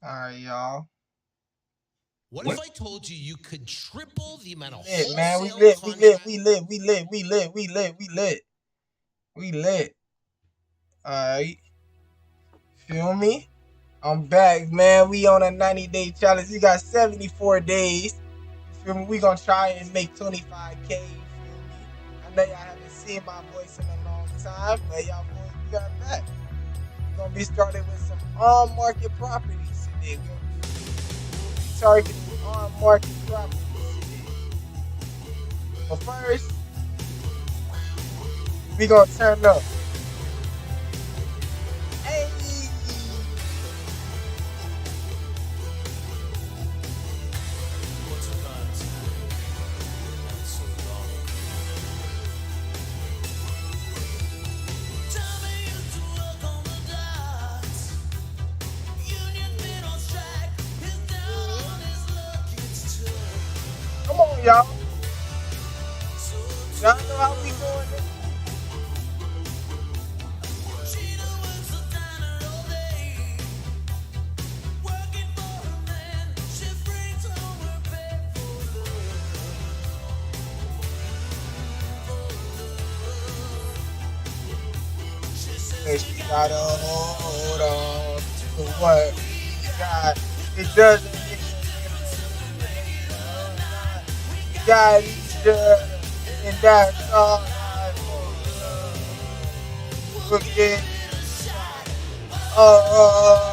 Alright, y'all. What if I told you you could triple the amount of Lit, man. We wholesale lit. We lit. contract? We lit. We lit. We lit. We lit. We lit. We lit. Alright. Feel me? I'm back, man. We on a 90-day challenge. We got 74 days. You feel me? We gonna try and make 25K. You feel me? I know y'all haven't seen my voice in a long time, but y'all boys, we got back. We're gonna be starting with some on-market properties today. We're gonna be targeting on-market properties today. But first, we gonna turn up. Hey! Come on, y'all. Y'all know how we doing this. And she gotta hold on to what we got. It doesn't make we got each other, and that's all I want. Look at oh,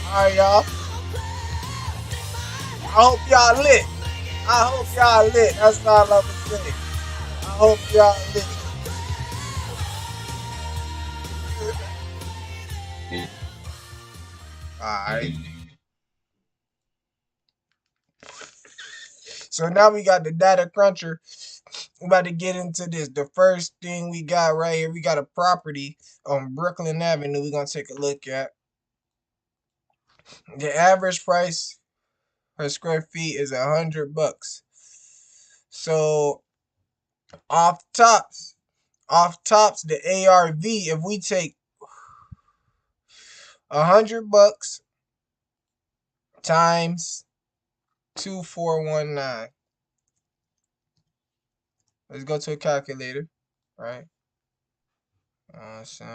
Alright, y'all. I hope y'all lit. I hope y'all lit. That's all I'm gonna say. I hope y'all lit. Alright. So now we got the data cruncher. We're about to get into this. The first thing we got right here, we got a property on Brooklyn Avenue. We're gonna take a look at. The average price per square feet is $100. So off tops, the ARV, if we take $100 times 2419. Let's go to a calculator, right? So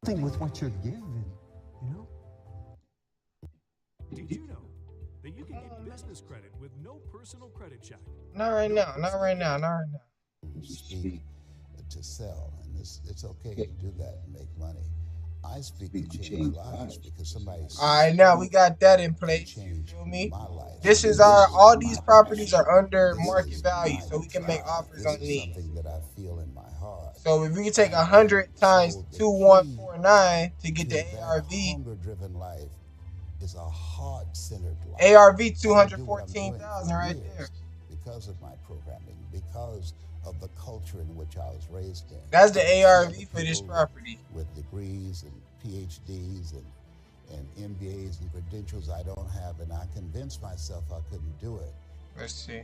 with what you're given, you know? Did you know that you can get business credit with no personal credit check? Not right now. Not right now. Not right now. Speak to sell, and it's okay to do that and make money. I speak to change lives because somebody. All right, now we got that in place. You Change feel me? my life. This is all these properties are under market value, so we can make offers on This is these. something that I feel in my heart. So if we can take 100 times 2149 to get the ARV, Hunger-driven life is a heart-centered life. ARV 214,000 right there. Because of my programming, because of the culture in which I was raised in. That's the ARV for this property. With degrees and PhDs and MBAs and credentials I don't have, and I convinced myself I couldn't do it. Let's see.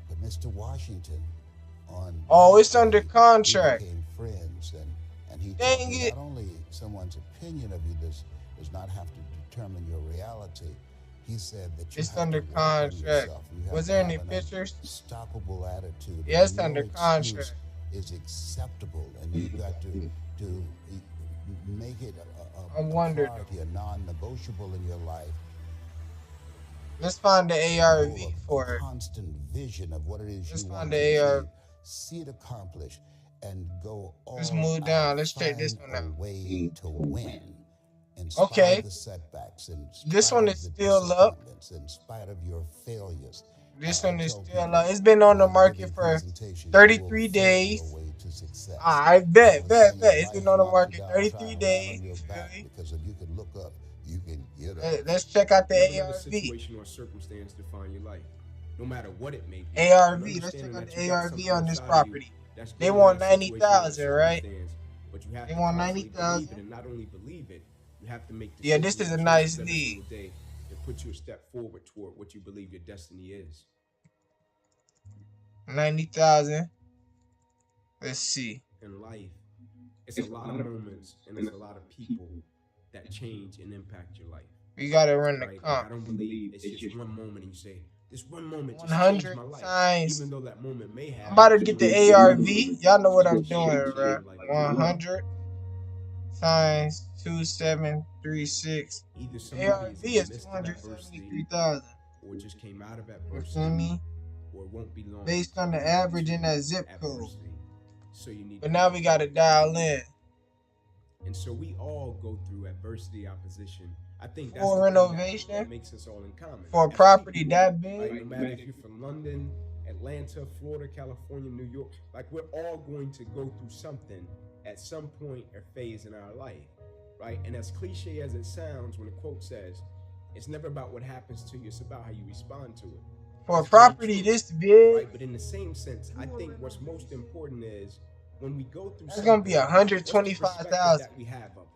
But Mr. Washington, it's under contract. We became friends, and he Dang told me it. not only someone's opinion of you does not have to determine your reality. He said that you It's have under to work on contract. yourself. You have Was to there have any an pictures? unstoppable attitude. Yeah, it's No under excuse contract. is acceptable, and you've got to make it a wondered. priority, a non-negotiable in your life. Let's find the ARV for it. Constant vision of what it is Let's you find want the to ARV. achieve, see it accomplished, and go all Let's move down. Let's check this find one a out. way to win. In spite Okay. of the setbacks, in This spite one of is the still up. disappointments, in spite of your failures. This I one is tell still people, up. It's been on the when market giving for presentations, you 33 will fail days. your way to success. I bet. All the time your It's been life on the knocked market you down, 33 trying to days. land on You your feel back, me? because if you can look up, you can get up. Let's check out the Never let a ARV. situation or circumstance define your life, no matter what it may be. ARV. And Let's check understanding out that the you got ARV something on this inside of you property. that's They greater want than that situation or 90,000, right? circumstance, but you have They to want constantly 90,000. believe it, and not only believe it, you have to make Yeah, decisions this is a and nice choices every lead. single day that put you a step forward toward what you believe your destiny is. 90,000. Let's see. In life, it's a lot of moments and it's a lot of people that change and impact your life. We gotta run the Right? Like, comp. I don't believe it's just one moment and you say, this one moment just 100 changed my life. times. Even though that moment may have. I'm about to get the ARV. Y'all know what I'm doing, Change bro. your life. 100 times 2736. Either somebody ARV is in is the midst of adversity 273,000. or just came out of You adversity feel me? or it won't be long. Based on the until you average get in that zip code. adversity. So you need But to now be we gotta prepared. dial in. And so we all go through adversity, opposition. I think that's Full the thing renovation that makes us all in common. for a As property people, that big. right? No matter if you're from London, Atlanta, Florida, California, New York, like we're all going to go through something at some point or phase in our life, right? And as cliche as it sounds, when a quote says, it's never about what happens to you, it's about how you respond to it. For a It's very property true, this big, right? But in the same sense, I think what's most important is when we go through that's gonna be something, what's the perspective 125,000. that we have of it.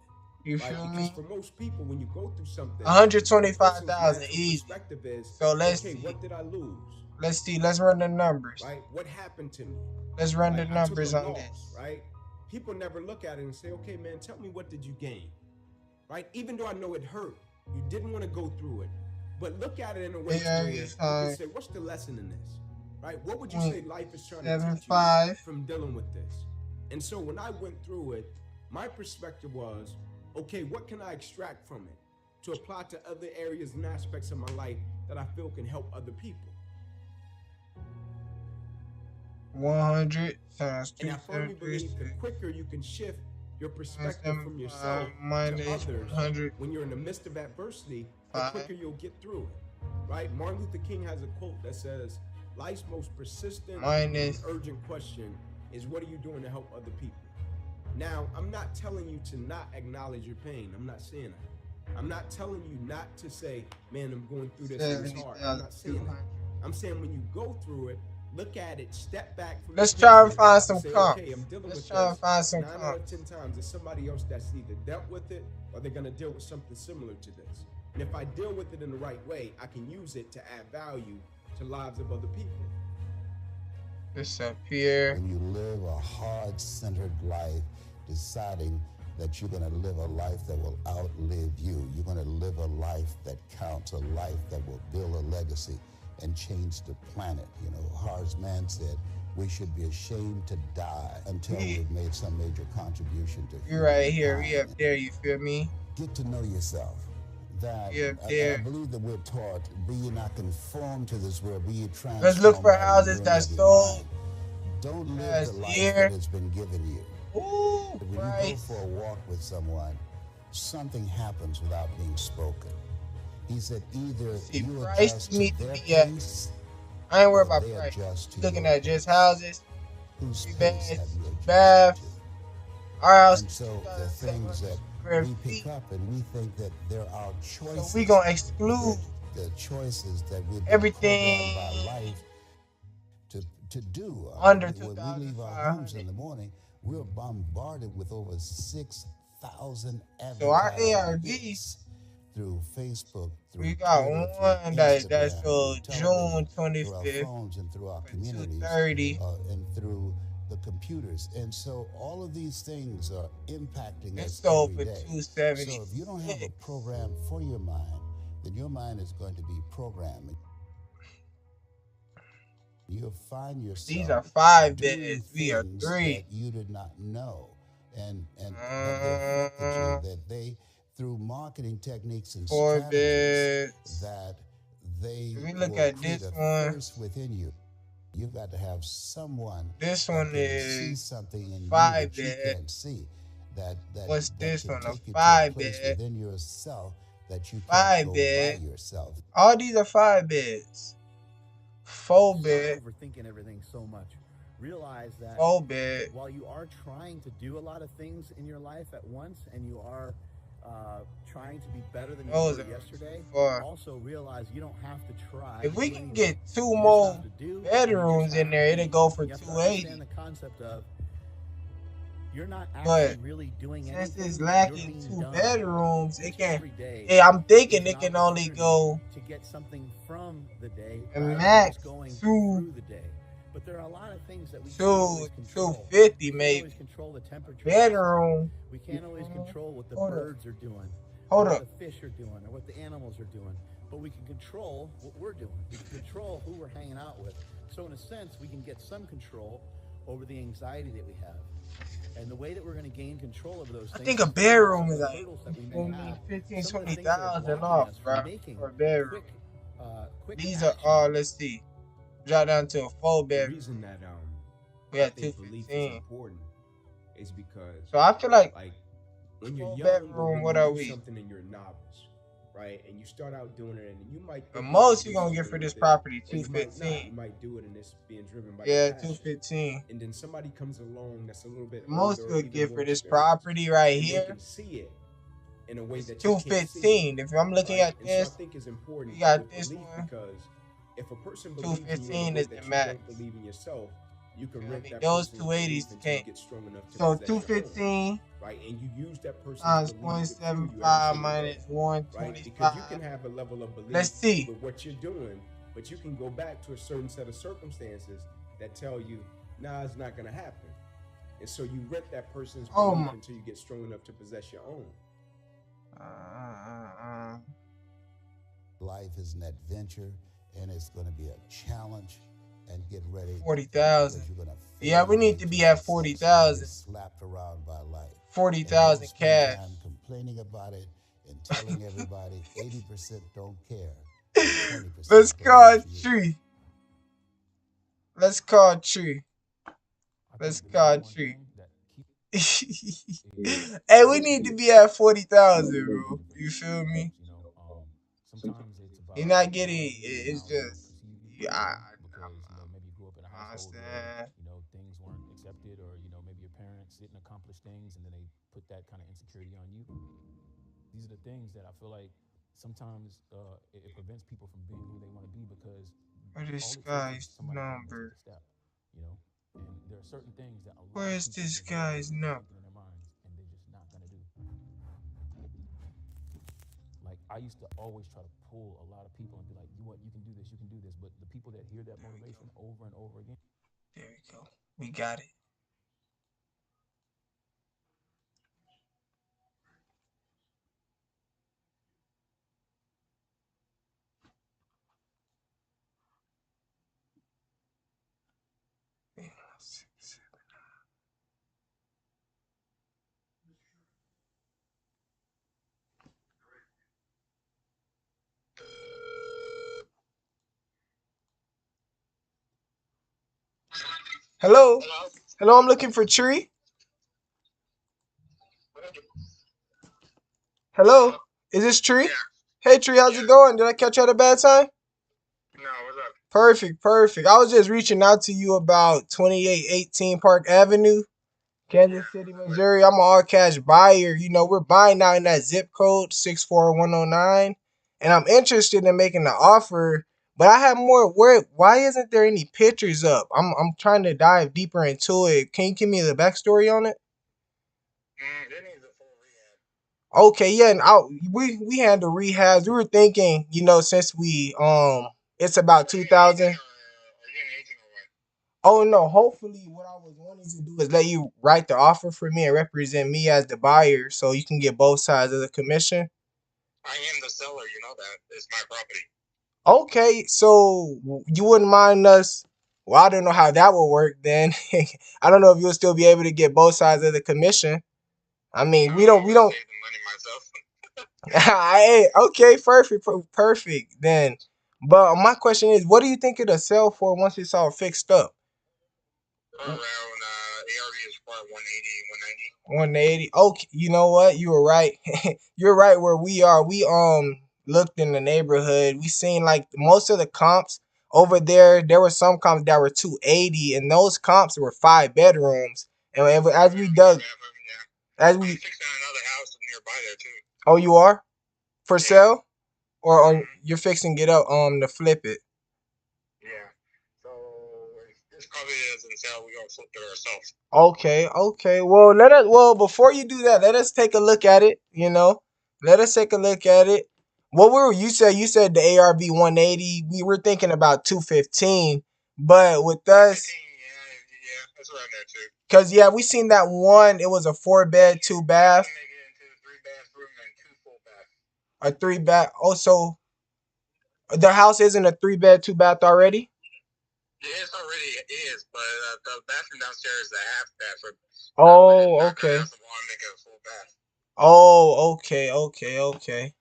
You Right? feel Because me? for most people, when you go through something, 125,000 the person's natural easy. perspective is, So let's okay, see. what did I lose? Let's see. Let's run the numbers. Right? What happened to me? Let's run the Like, I took numbers a on loss, this. right? People never look at it and say, okay, man, tell me, what did you gain? Right? Even though I know it hurt, you didn't want to go through it, but look at it in a way Yeah, where you it's can say, what's the lesson in this? Right? What would you say life is trying to teach you 0.75. from dealing with this? And so when I went through it, my perspective was, okay, what can I extract from it to apply to other areas and aspects of my life that I feel can help other people? 100 times And I firmly believe the 273. quicker you can shift your perspective from 75 yourself minus to others 100. when you're in the midst of adversity, the 5. quicker you'll get through it. Right? Martin Luther King has a quote that says, life's most persistent Minus. and urgent question is, what are you doing to help other people? Now, I'm not telling you to not acknowledge your pain. I'm not saying that. I'm not telling you not to say, man, I'm going through this and it's hard. I'm not saying that. I'm saying when you go through it, look at it, step back from Let's the try and picture, find some say, comps. okay, I'm dealing Let's with try and this. find some 9 out of comps. 10 times, there's somebody else that's either dealt with it or they're going to deal with something similar to this. And if I deal with it in the right way, I can use it to add value to lives of other people. This up here. When you live a heart-centered life, deciding that you're going to live a life that will outlive you. You're going to live a life that counts, a life that will build a legacy and change the planet. You know, Horace Mann said, We should be ashamed to die until We- we've made some major contribution to We right humankind. here. We up there. You feel me? Get to know yourself. That We up I there. believe that we're taught, be ye not conformed to this world, be ye transformed. Let's look for by the houses renewing that's of your sold mind. Don't live last the life year. that has been given you. Ooh, When you go price. for a walk with someone, something happens without being spoken. He said either See, you price adjust you need to to their be at. pace, I ain't worried or about they price. adjust to Looking your at just pace. houses, Whose 3 pace beds, have you adjusted bath. to? Our house And is so the 2,700 things that square we feet. pick up and we think that there are choices. So we gonna exclude the choices that we've been everything programmed by life to do. under When we leave our homes 2,500. in the morning, we're bombarded with over 6,000 So our advertising ARV, hits through Facebook, through we got Twitter, one through that's Instagram, till through June television, through our 25th phones and through our for communities, 230. and through the computers. And so all of these things are impacting It's us sold every for day. So 276. if you don't have a program for your mind, then your mind is going to be programmed. You'll find yourself These are 5 doing beds. We are things 3. that you did not know, and that they affected you, that they, through marketing techniques and 4 strategies, beds. that they If we look will at create this a one, thirst within you. You've got to have someone this that one can see is something in you 5 that you bed. can't see, that What's that this can one? A take you to a 5 place bed. within yourself that you can't 5 go bed. by yourself. All these are 5 beds. 4 Stop bed. overthinking everything so much. Realize that 4 bed. while you are trying to do a lot of things in your life at once, and you are trying to be better than you Those were are yesterday, too far. also realize you don't have to try. If to we do can anything. get 2 You just more have to do, and you just bedrooms have in to there, be. it'll go for You have to 280. understand the concept of you're not But actually really doing since anything. it's You're lacking being 2 done. bedrooms, Each it and can. every day Hey, I'm thinking is it an can only opportunity go to get something from the day a rather than max just going 2 through the day. But there are a lot of things that we can't always control. 250 We can't maybe. always control the temperature. Bedroom. We can't always control what the Hold up. birds are doing, Hold or up. what the fish are doing, or what the animals are doing. But we can control what we're doing. We can control who we're hanging out with. So in a sense, we can get some control over the anxiety that we have. And the way that we're going to gain control over those I things think a is through bedroom is the like hurdles that we may have. 15, Some of the things that are 20,000 blocking off, us bro, from making for a bedroom. quick These are action. all. Let's see. Drop down to a 4 The bedroom. reason that We I had think belief is 215. important is because So I feel like when you're 4 young, or bedroom. when What you are do we? something and you're a novice, right? And you start out doing it, and you might The think most you you're can gonna do get for something this with it, property, or you might not. 215. You might do it, and it's being driven by Yeah, your passion. 215. And then somebody comes along that's a little bit The most older, or you'll even get more for this experienced, property right and they here can see it in a way is that you can't see it, 215. If I'm looking right? at And so I this, think it's important we got with this belief, one. because if a person believes in you in a 215 way is the that you max. don't believe in yourself, you can I rent mean, that those person's 280s belief until you can't. get strong enough to So possess your own, 215 right? And you use that person's times belief to fuel you every 0.75 single day, minus right? Because you 125. can have a level of belief Let's see. with what you're doing, but you can go back to a certain set of circumstances that tell you, nah, it's not gonna happen. And so you rent that person's Oh belief my. until you get strong enough to possess your own. Life is an adventure, and it's going to be a challenge. And get ready, 40,000. because you're going to Yeah, we need to be at 40,000. slapped around by life. 40,000 And don't spend cash. time complaining about it and telling everybody 80% don't care. 20% Let's don't call want you. Tree. Let's call Tree. Let's call Tree. Hey, we need to be at 40,000, bro. You feel me? You're not getting it. It's just, yeah, I understand. What is this guy's number? Where is this guy's number? There we go. We got it. Hello? Hello, I'm looking for Tree. Hello? Is this Tree? Hey, Tree, how's it going? Did I catch you at a bad time? No, what's up? Perfect, perfect. I was just reaching out to you about 2818 Park Avenue, Kansas City, Missouri. I'm an all cash buyer. You know, we're buying now in that zip code 64109. And I'm interested in making an offer, but I have more. Why isn't there any pictures up? I'm trying to dive deeper into it. Can you give me the backstory on it? That needs a full rehab. Okay, yeah, and we handle rehabs. We were thinking, you know, since it's about 2000. Are you an agent or what? Oh no, hopefully what I was wanting to do is let you write the offer for me and represent me as the buyer so you can get both sides of the commission. I am the seller, you know that. It's my property. Okay, so you wouldn't mind us. Well, I don't know how that would work then. I don't know if you'll still be able to get both sides of the commission. I mean, we don't. Save the money myself. Hey, okay, perfect then. But my question is, what do you think it'll sell for once it's all fixed up? Around ARV is about 180, 180. Okay, you know what? You were right. You're right where we are. We looked in the neighborhood. We seen like most of the comps over there. There were some comps that were 280, and those comps were 5 bedrooms. And as we dug, as I'm we fixing another house nearby there too. oh, you are for Yeah. sale, or you're fixing it up to flip it. Yeah. So if this probably doesn't sell, we gonna flip it ourselves. Okay. Well, before you do that, let us take a look at it, you know. Let us take a look at it. What were you said the ARV 180. We were thinking about 215, but with us Yeah, that's around there too. cuz yeah, we seen that one, it was a 4 bed, 2 bath, Make it into a 3 bathroom and 2 full bath. a 3 bath. Also, the house isn't a 3 bed, 2 bath already? Yeah, it's already is, but the bathroom downstairs is a half bathroom. Oh, okay. I want to make it a full bath. Oh, okay.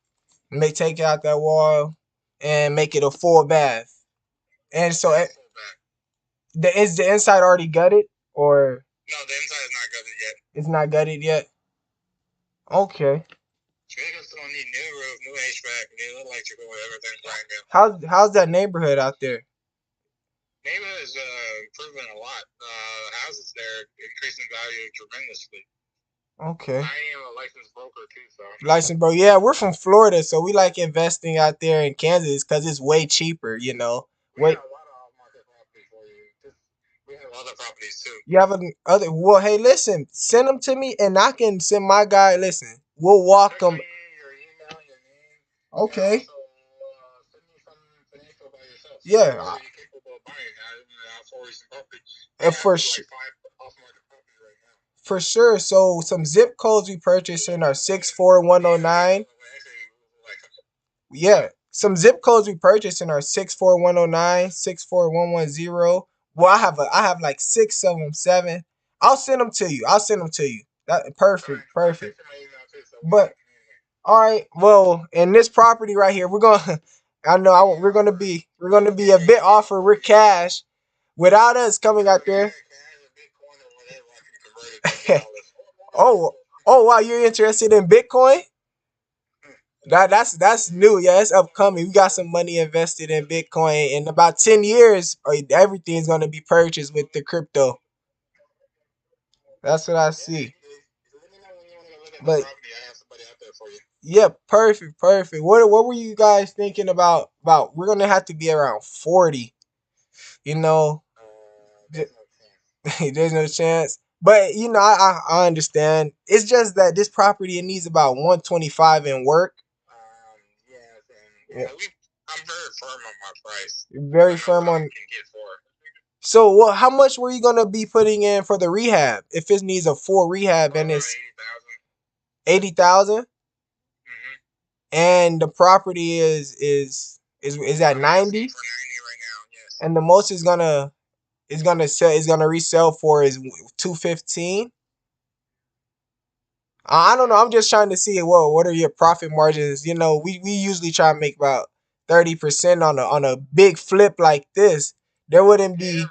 Take out that wall and make it a full bath. And so Yeah, full bath. is the inside already gutted or No, the inside is not gutted yet. it's not gutted yet? Okay. Chickens don't need new roof, new HVAC, new electrical, everything brand new. How's that neighborhood out there? Neighborhood is improving a lot. Houses there increasing value tremendously. Okay. I am a licensed broker too, so. License, bro. Yeah, we're from Florida, so we like investing out there in Kansas because it's way cheaper, you know. We Wait, got a lot of off-market properties for you. We have other properties too. you have other? Well, hey, listen, send them to me, and I can send my guy. Listen, we'll walk them. Your email, your name. Okay. And also, send me some financial by yourself. Yeah. Whether you're capable of buying. I'll forward you some property. For sure. Like 5 off-market properties right now. For sure. So some zip codes we purchasing are 64109. Yeah. Some zip codes we purchasing are 64109, 64110. Well, I have like 6 of them, 7. I'll send them to you. That perfect. But all right. Well, in this property right here, we're gonna. We're gonna be a bit offer. We're cash. Without us coming out there. Oh, wow, you're interested in Bitcoin? That's new. Yeah, it's upcoming. We got some money invested in Bitcoin. In about 10 years, everything's gonna be purchased with the crypto. That's what I see. But yeah, perfect. What were you guys thinking about? We're gonna have to be around 40. You know, there's no chance. But you know, I understand. It's just that this property, it needs about 125 in work. Yeah. I'm very firm on my price. Very firm on. So what? How much were you gonna be putting in for the rehab? If it needs a full rehab and it's 80,000, and the property is at 90, and the most is gonna resell for is 215. I don't know. I'm just trying to see what are your profit margins. You know, we usually try to make about 30% on a big flip like this. There wouldn't be.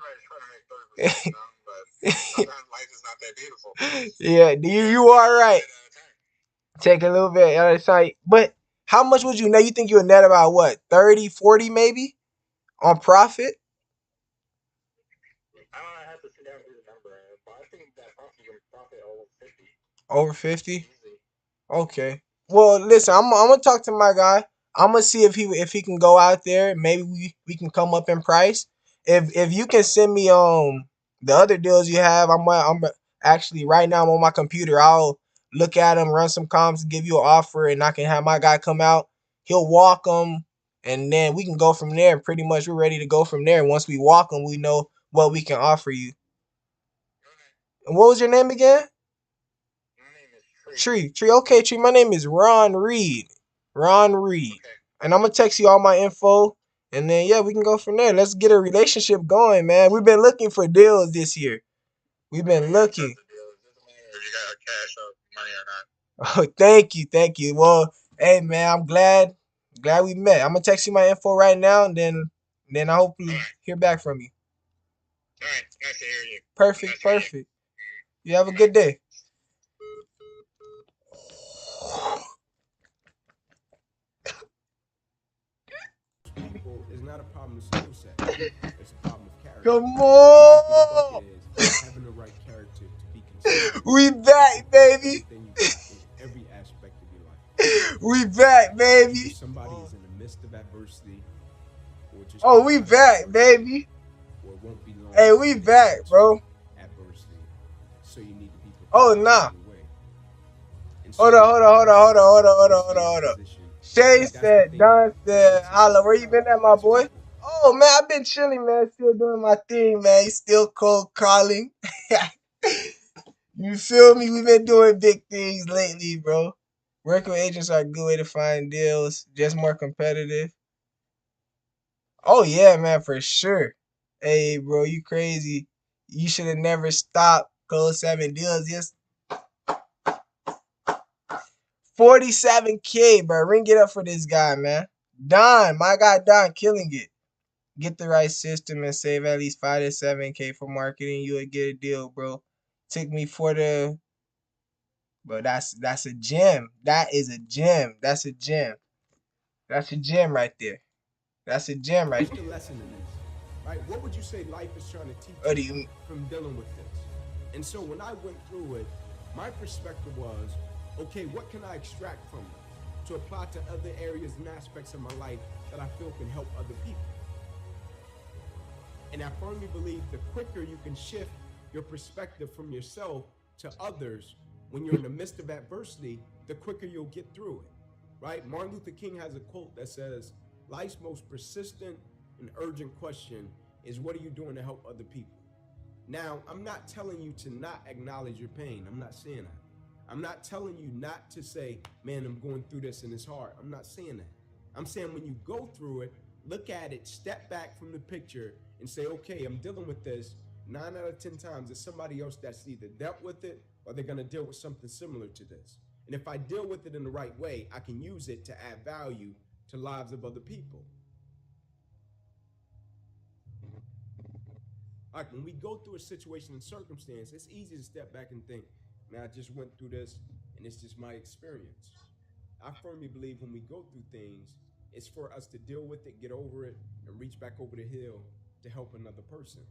Sometimes life is not that beautiful. Yeah, you are right. Take a little bit out of sight. But how much would you net? You think you'll net about what? 30, 40 maybe on profit? I have to sit down and do the number, but I think that profit you can profit over 50. Over 50? Easy. Okay. Well, listen, I'm gonna talk to my guy. I'm gonna see if he can go out there. Maybe we can come up in price. If you can send me the other deals you have, I'm actually right now I'm on my computer. I'll look at them, run some comps, give you an offer, and I can have my guy come out. He'll walk them, and then we can go from there. Pretty much, we're ready to go from there. Once we walk them, we know what we can offer you. And what was your name again? My name is Tree. Tree. Okay, Tree. My name is Ron Reed. Ron Reed. Okay. And I'm gonna text you all my info. And then yeah, we can go from there. Let's get a relationship going, man. We've been looking for deals this year. We've been looking. It doesn't matter if you got cash or money or not. Oh, thank you. Well, hey man, I'm glad we met. I'm gonna text you my info right now, and then I hope we hear back from you. All right. Nice to hear you. Perfect. You have a good day. People is not a problem with skill set. It's a problem of character. Come on. Is having the right character to be consistent. We back, baby. Everything you got in every aspect of your life. We back, baby. If somebody is in the midst of adversity, or just We back, baby. or it won't be long. Hey, we back, bro. Adversity. So you need to be prepared. Oh, nah. Hold on. Shay said, Don said, holla, where you been at, my boy? Oh, man, I've been chilling, man. Still doing my thing, man. He's still cold calling. You feel me? We've been doing big things lately, bro. Working with agents are a good way to find deals. Just more competitive. Oh, yeah, man, for sure. Hey, bro, you crazy. You should have never stopped. Close 7 deals. Yes. 47K, bro. Ring it up for this guy, man. Don, my guy Don, killing it. Get the right system and save at least 5 to 7K for marketing. You would get a deal, bro. Took me for the, but that's a gem. That is a gem. That's a gem. That's a gem right there. That's a gem right What's the there. lesson in this? Right? What would you say life is trying to teach What do you you? from dealing with this? And so when I went through it, my perspective was, okay, what can I extract from it to apply to other areas and aspects of my life that I feel can help other people? And I firmly believe the quicker you can shift your perspective from yourself to others when you're in the midst of adversity, the quicker you'll get through it, right? Martin Luther King has a quote that says, life's most persistent and urgent question is, what are you doing to help other people? Now, I'm not telling you to not acknowledge your pain. I'm not saying that. I'm not telling you not to say, man, I'm going through this and it's hard. I'm not saying that. I'm saying when you go through it, look at it, step back from the picture and say, okay, I'm dealing with this. 9 out of 10 times, there's somebody else that's either dealt with it or they're going to deal with something similar to this. And if I deal with it in the right way, I can use it to add value to lives of other people. Like when we go through a situation and circumstance, it's easy to step back and think, man, I just went through this and it's just my experience. I firmly believe when we go through things, it's for us to deal with it, get over it, and reach back over the hill to help another person.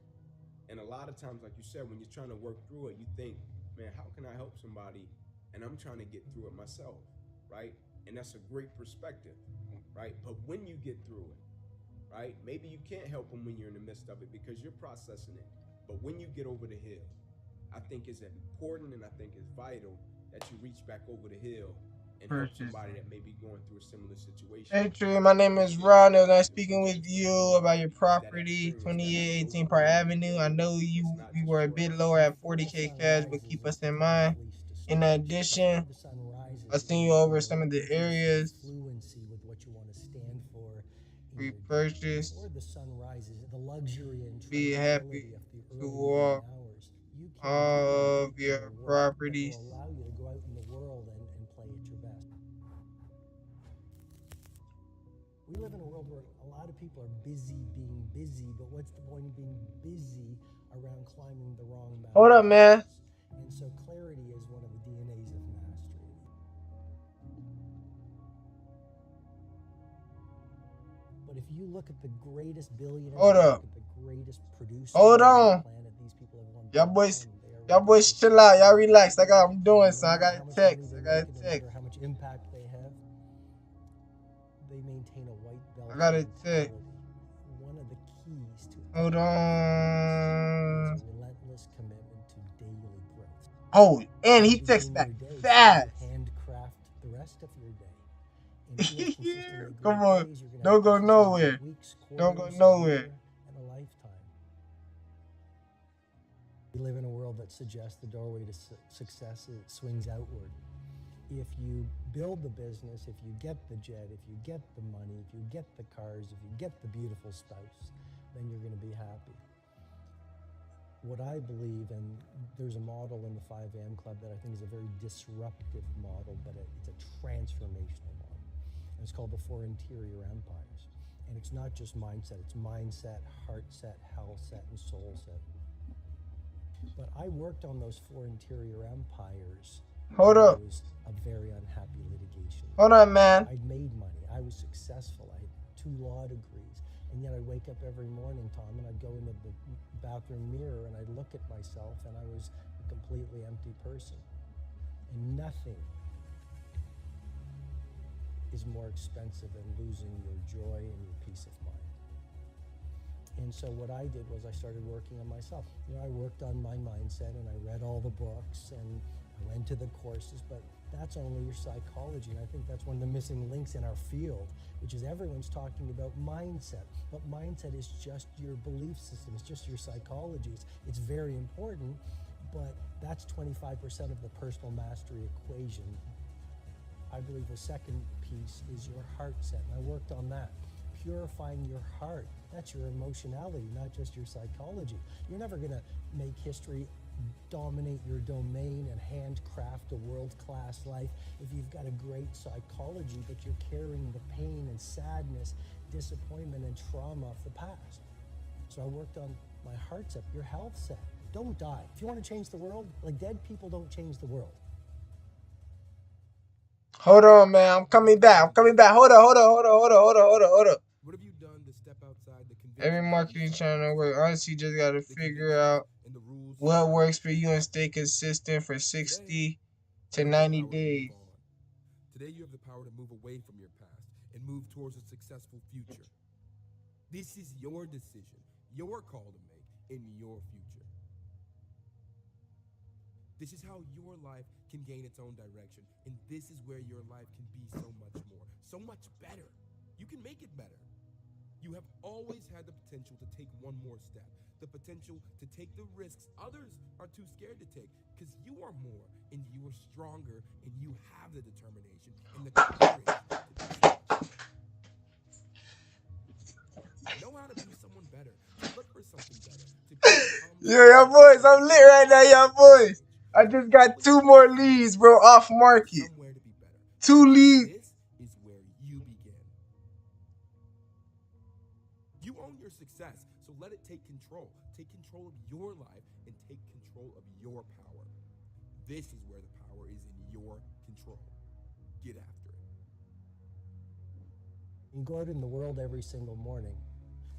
And a lot of times, like you said, when you're trying to work through it, you think, man, how can I help somebody? And I'm trying to get through it myself, right? And that's a great perspective, right? But when you get through it, right, maybe you can't help them when you're in the midst of it because you're processing it. But when you get over the hill, I think it's important and I think it's vital that you reach back over the hill and help somebody that may be going through a similar situation. Hey, Trey, my name is Ron, and I'm speaking with you about your property, 2818 Park Avenue. I know you were a bit lower at 40K cash, but keep us in mind. In addition, I'll send you over some of the areas we purchased. Be happy to walk all of your properties. We live in a world where a lot of people are busy being busy, but what's the point of being busy around climbing the wrong mountain. Hold up, man. And so clarity is one of the DNAs of mastery. But if you look at the greatest billionaires, Hold up. the greatest producers Hold on on. the planet, these people have won. Y'all boys chill out. Y'all relax. I'm doing something. I got a text. No how much impact they have, they maintain a white belt. I got a text. One of the keys to Hold on. is a relentless commitment to daily growth. Oh, and he texts back fast. Handcraft the rest of your day. Come on. Don't go nowhere. Don't go nowhere. And a lifetime. We live in a world that suggests the doorway to success swings outward. If you build the business, if you get the jet, if you get the money, if you get the cars, if you get the beautiful spouse, then you're going to be happy. What I believe, and there's a model in the 5 a.m. Club that I think is a very disruptive model, but it's a transformational model. And it's called the 4 interior empires. And it's not just mindset, it's mindset, heart set, health set, and soul set. But I worked on those 4 interior empires. Hold up. It was a very unhappy litigation. Hold on, man. I'd made money. I was successful. I had 2 law degrees. And yet I'd wake up every morning, Tom, and I'd go into the bathroom mirror and I'd look at myself and I was a completely empty person. And nothing is more expensive than losing your joy and your peace of mind. And so what I did was I started working on myself. I worked on my mindset and I read all the books and I went to the courses, but that's only your psychology. And I think that's one of the missing links in our field, which is everyone's talking about mindset. But mindset is just your belief system. It's just your psychology. It's very important, but that's 25% of the personal mastery equation. I believe the second piece is your heart set. And I worked on that. Purifying your heart. That's your emotionality, not just your psychology. You're never going to make history, dominate your domain, and handcraft a world-class life if you've got a great psychology, but you're carrying the pain and sadness, disappointment and trauma of the past. So I worked on my heart set, your health set. Don't die. If you want to change the world, like dead people don't change the world. Hold on, man. I'm coming back. Hold up. What have you done to step outside the convention? Every marketing channel work. Honestly, just got to figure out what works for you and stay consistent for 60 to 90 days. Today you have the power to move away from your past and move towards a successful future. This is your decision, your call to make in your future. This is how your life can gain its own direction, and this is where your life can be so much more, so much better. You can make it better. You have always had the potential to take one more step, the potential to take the risks others are too scared to take, because you are more, and you are stronger, and you have the determination and the courage to do so. Know how to be someone better, to look for something better, to become... Y'all boys, I'm lit right now, y'all boys. I just got 2 more leads, bro, off market. 2 leads. This is where you begin. You own your success, so let it take control. Take control of your life and take control of your power. This is where the power is in your control. Get after it. You go out in the world every single morning.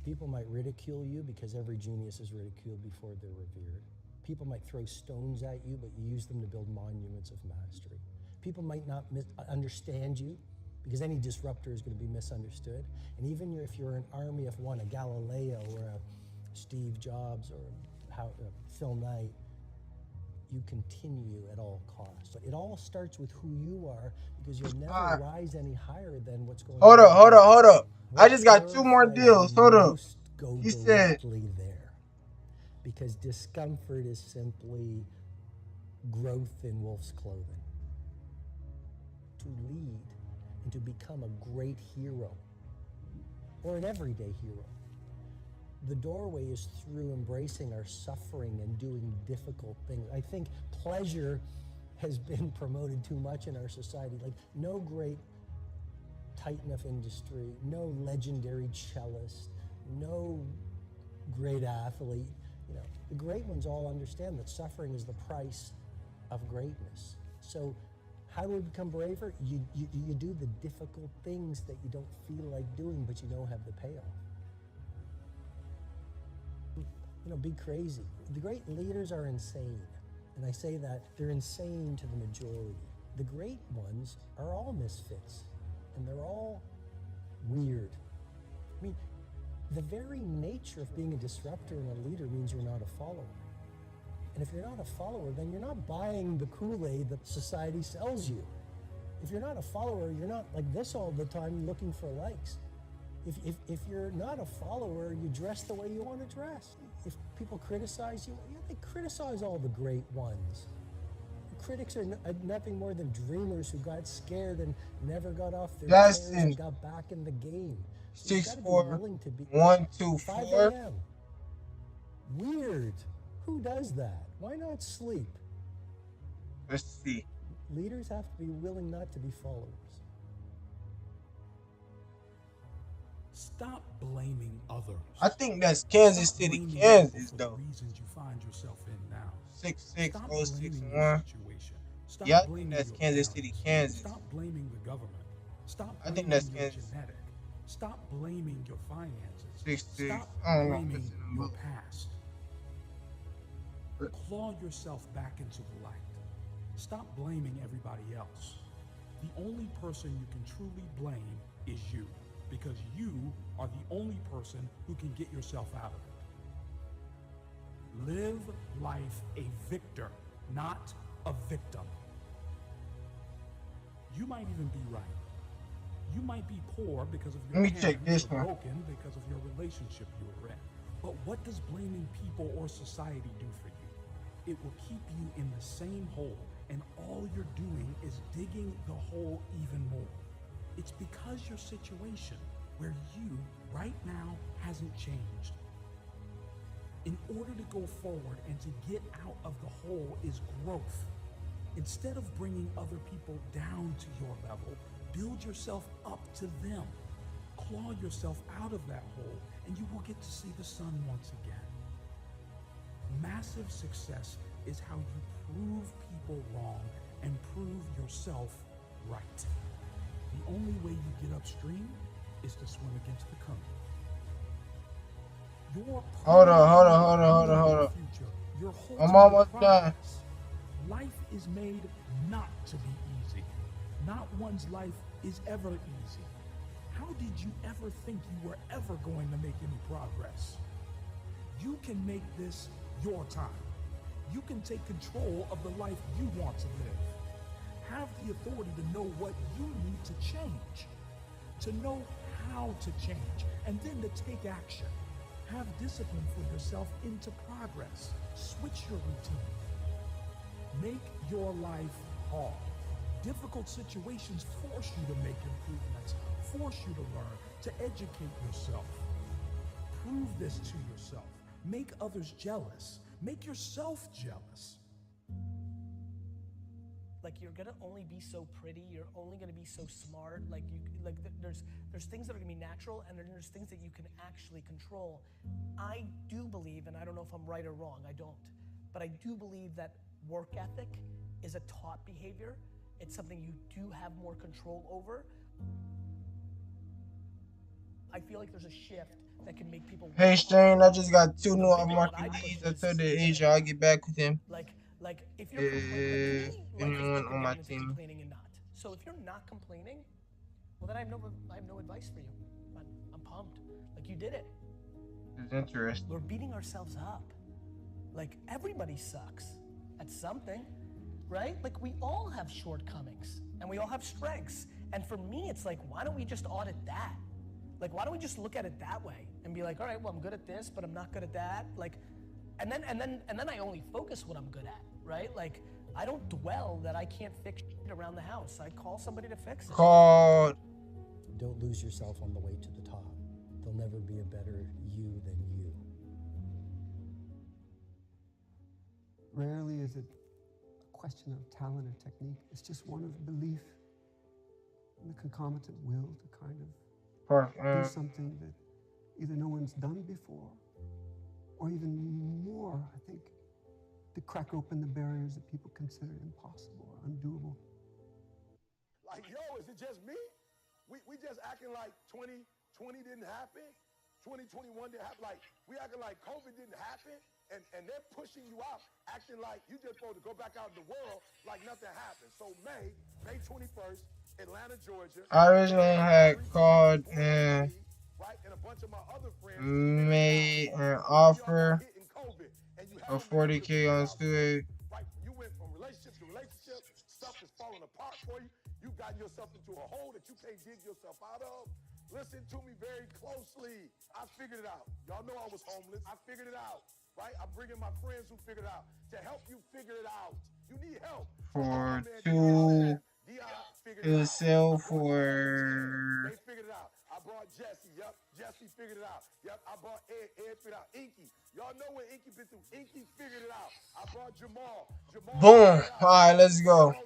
People might ridicule you because every genius is ridiculed before they're revered. People might throw stones at you, but you use them to build monuments of mastery. People might not understand you because any disruptor is going to be misunderstood. And even if you're an army of one, a Galileo or a Steve Jobs or Phil Knight, you continue at all costs. It all starts with who you are, because you'll never rise any higher than what's going on. Hold up. I just got 2 more deals. Hold up. He said there, because discomfort is simply growth in wolf's clothing. To lead and to become a great hero, or an everyday hero, the doorway is through embracing our suffering and doing difficult things. I think pleasure has been promoted too much in our society. Like, no great titan of industry, no legendary cellist, no great athlete You know, the great ones all understand that suffering is the price of greatness. So how do we become braver? You do the difficult things that you don't feel like doing, but you know have the payoff. You know, be crazy. The great leaders are insane. And I say that they're insane to the majority. The great ones are all misfits, and they're all weird. I mean, the very nature of being a disruptor and a leader means you're not a follower. And if you're not a follower, then you're not buying the Kool-Aid that society sells you. If you're not a follower, you're not like this all the time looking for likes. If you're not a follower, you dress the way you want to dress. If people criticize you, yeah, they criticize all the great ones. Critics are nothing more than dreamers who got scared and never got off their chairs and got back in the game. So 6 4 1 2 5 4. a.m. Weird. Who does that? Why not sleep? Let's see. Leaders have to be willing not to be followers. Stop blaming others. I think that's Kansas City, Kansas, though. Reasons you find yourself in now. 66061. Yeah, I think that's Kansas City, Kansas. Stop blaming the government. Stop I think blaming that's your Kansas. genetic. Stop blaming your finances. 6 6. Stop I don't know. blaming your past. Claw yourself back into the light. Stop blaming everybody else. The only person you can truly blame is you, because you are the only person who can get yourself out of it. Live life a victor, not a victim. You might even be right. You might be poor because of your parents, or broken because of your relationship you were in. But what does blaming people or society do for you? It will keep you in the same hole, and all you're doing is digging the hole even more. It's because your situation, where you, right now, hasn't changed. In order to go forward and to get out of the hole is growth. Instead of bringing other people down to your level, build yourself up to them. Claw yourself out of that hole, and you will get to see the sun once again. Massive success is how you prove people wrong and prove yourself right. The only way you get upstream is to swim against the current. Hold on. I'm almost done. Life is made not to be easy. Not one's life is ever easy. How did you ever think you were ever going to make any progress? You can make this your time. You can take control of the life you want to live. Have the authority to know what you need to change, to know how to change, and then to take action. Have discipline for yourself into progress. Switch your routine. Make your life hard. Difficult situations force you to make improvements, force you to learn, to educate yourself. Prove this to yourself. Make others jealous. Make yourself jealous. Like, you're gonna only be so pretty, you're only gonna be so smart, there's things that are gonna be natural, and then there's things that you can actually control. I do believe, and I don't know if I'm right or wrong, I don't, but I do believe that work ethic is a taught behavior. It's something you do have more control over. I feel like there's a shift that can make people. Hey Shane, I just got 2 new off-market leads. I told the agent I'll get back with him. Like if you're complaining, anyone on my team. Complaining and not. So if you're not complaining, well then I have no advice for you. I'm pumped. Like, you did it. It's interesting. We're beating ourselves up. Like, everybody sucks at something, right? Like, we all have shortcomings and we all have strengths. And for me, it's like, why don't we just audit that? Like, why don't we just look at it that way and be like, all right, well, I'm good at this, but I'm not good at that. Like, and then I only focus what I'm good at, right? Like, I don't dwell that I can't fix shit around the house. I call somebody to fix it. Don't lose yourself on the way to the top. There'll never be a better you than you. Rarely is it a question of talent or technique. It's just one of belief and the concomitant will to kind of do something that either no one's done before or even more, I think, to crack open the barriers that people consider impossible or undoable. Like, yo, is it just me? We just acting like 2020 didn't happen, 2021 didn't happen. Like, we acting like COVID didn't happen, and they're pushing you out, acting like you just supposed to go back out in the world like nothing happened. So May 21st, Atlanta, Georgia. I originally had called and made an offer of 40K on Stewart. Right? You went from relationship to relationship. Stuff is falling apart for you. You've gotten yourself into a hole that you can't dig yourself out of. Listen to me very closely. I figured it out. Y'all know I was homeless. I figured it out. Right? I'm bringing my friends who figured it out to help you figure it out. You need help. For two, it was sell for. They figured it out. I brought Jesse. Yep, Jesse figured it out. Yep, I brought Ed. Ed figured it out. Inky. Y'all know what Inky been through. Inky figured it out. I brought Jamal. Boom. All right, let's go.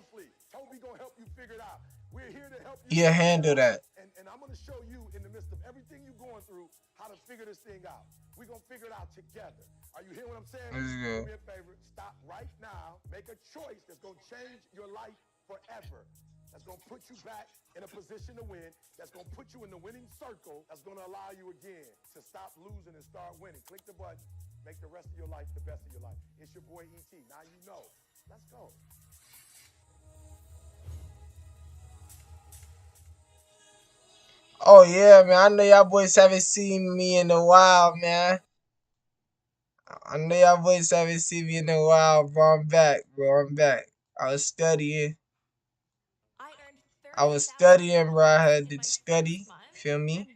Toby gonna help you figure it out. We're here to help you. Yeah, handle that. And I'm gonna show you in the midst of everything you're going through how to figure this thing out. We're gonna figure it out together. Are you hearing what I'm saying? Let's go. Do me a favor. Stop right now. Make a choice that's gonna change your life forever. That's gonna put you back in a position to win. That's gonna put you in the winning circle. That's gonna allow you again to stop losing and start winning. Click the button. Make the rest of your life the best of your life. It's your boy ET. Now you know. Let's go. Oh yeah, man. I know y'all boys haven't seen me in a while, man. I know y'all boys haven't seen me in a while, bro. I'm back, bro. I'm back. I was studying. Bro. I had to study. Feel me?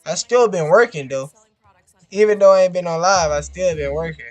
I still been working though. Even though I ain't been on live, I still been working.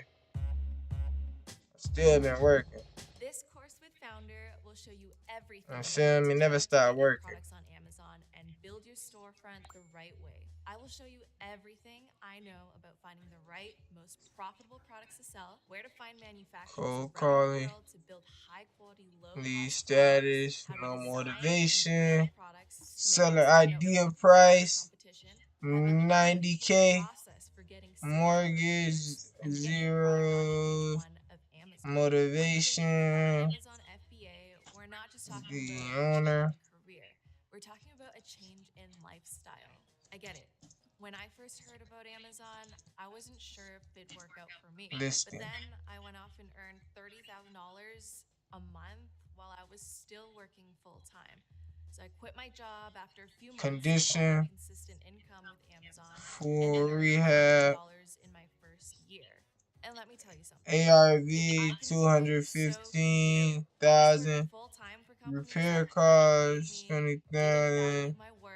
This course with Founder will show you everything. Feel me? Never stop working. Products on Amazon and build your storefront the right way. I will show you everything I know about finding the right, most profitable products to sell, where to find manufacturers around the world to build high quality, low Lead cost status, products, no how to design motivation, products to make seller them idea price, competition, 90K, process for getting mortgage, zero, motivation, Amazon FBA, we're not just talking the about owner. a career. We're talking about a change in lifestyle. I get it. When I first heard about Amazon, I wasn't sure if it'd work out for me. Listing. But then I went off and earned $30,000 a month while I was still working full time. So I quit my job after a few months Condition of consistent income with Amazon for rehab. in my first year. And let me tell you something. ARV 215,000. Repair costs 20,000. My work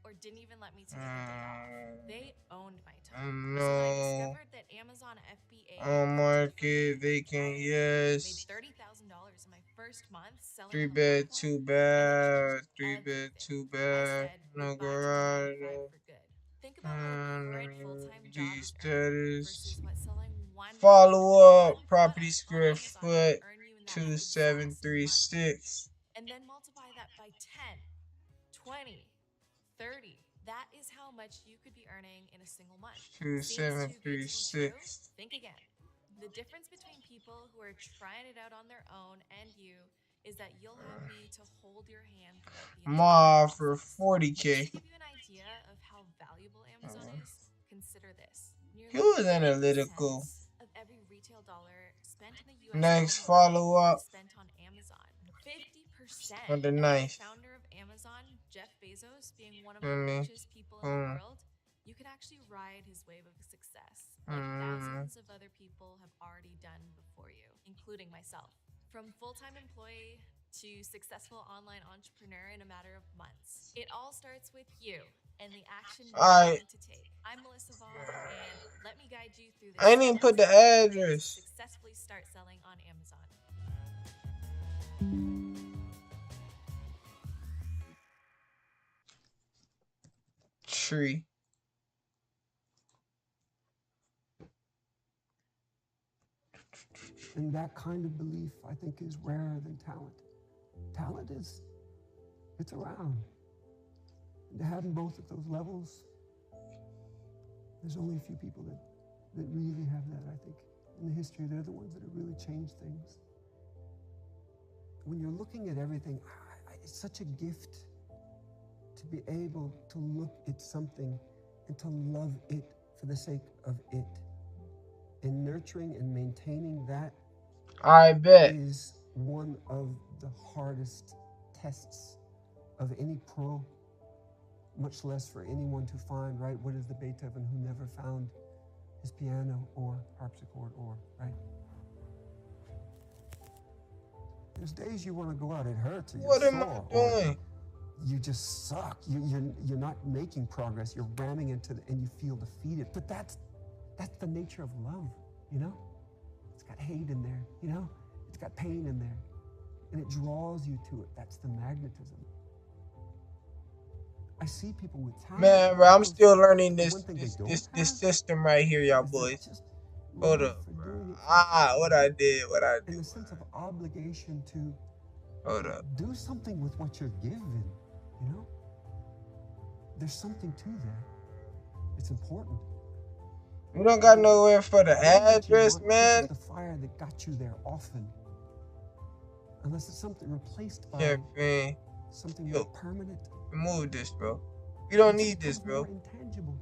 or didn't even let me take a day off. They owned my time. No. So when I discovered that Amazon FBA On market, vacant, yes. made $30,000 in my first month selling 3 bed, 2 bath. 3 bed, 2 bath. No garage. Think about what current full-time job is status. versus what selling one Follow up. Property square foot 2736. and then multiply that by 10, 20, 30. That is how much you could be earning in a single month. 2736. Think again. The difference between people who are trying it out on their own and you is that you'll have me to hold your hand throughout the Ma for 40K. To give you an idea of how valuable Amazon is, consider this. He was analytical. Of every retail dollar spent in the US Next follow up. Spent on Amazon. 50% On the knife. Founder of Amazon, Jeff Bezos, being one of the richest people in the world, you could actually ride his wave of success, like thousands of other people have already done before you, including myself. From full-time employee to successful online entrepreneur in a matter of months. It all starts with you and the action you need to take. I'm Melissa Vaughn, and let me guide you through this. I didn't even put the address. Successfully start selling on Amazon. Tree. And that kind of belief, I think, is rarer than talent. Talent it's around. And to have in both at those levels, there's only a few people that that really have that, I think, in the history. They're the ones that have really changed things. When you're looking at everything, it's such a gift to be able to look at something and to love it for the sake of it. And nurturing and maintaining that I bet. is one of the hardest tests of any pro, much less for anyone to find, right? What is the Beethoven who never found his piano or harpsichord or, right? There's days you want to go out, it hurts, or What you're am I sore, doing? you just suck. You're not making progress. You're ramming into the, and you feel defeated. But that's the nature of love, you know? It's got hate in there, you know? It's got pain in there. And it draws you to it. That's the magnetism. I see people with talent. Man, bro, I'm still learning this this system right here, y'all boys. Hold up, bro. What I did. In the sense of obligation to hold up. Do something with what you're given, you know? There's something to that. It's important. You don't got nowhere for the address, man. It's the fire that got you there often. Unless it's something replaced by something more permanent. Remove this, bro. We don't need this, bro. Intangible.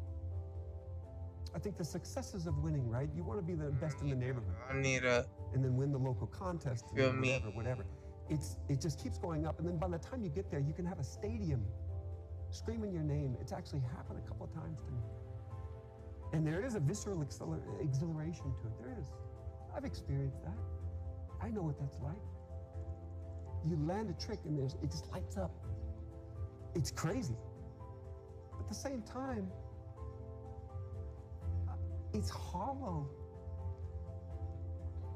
I think the successes of winning, right? You want to be the best in the neighborhood. I need a. And then win the local contest. Feel me? Whatever. It just keeps going up, and then by the time you get there, you can have a stadium screaming your name. It's actually happened a couple of times to me. And there is a visceral exhilaration to it. There is. I've experienced that. I know what that's like. You land a trick and it just lights up. It's crazy. But at the same time, it's hollow.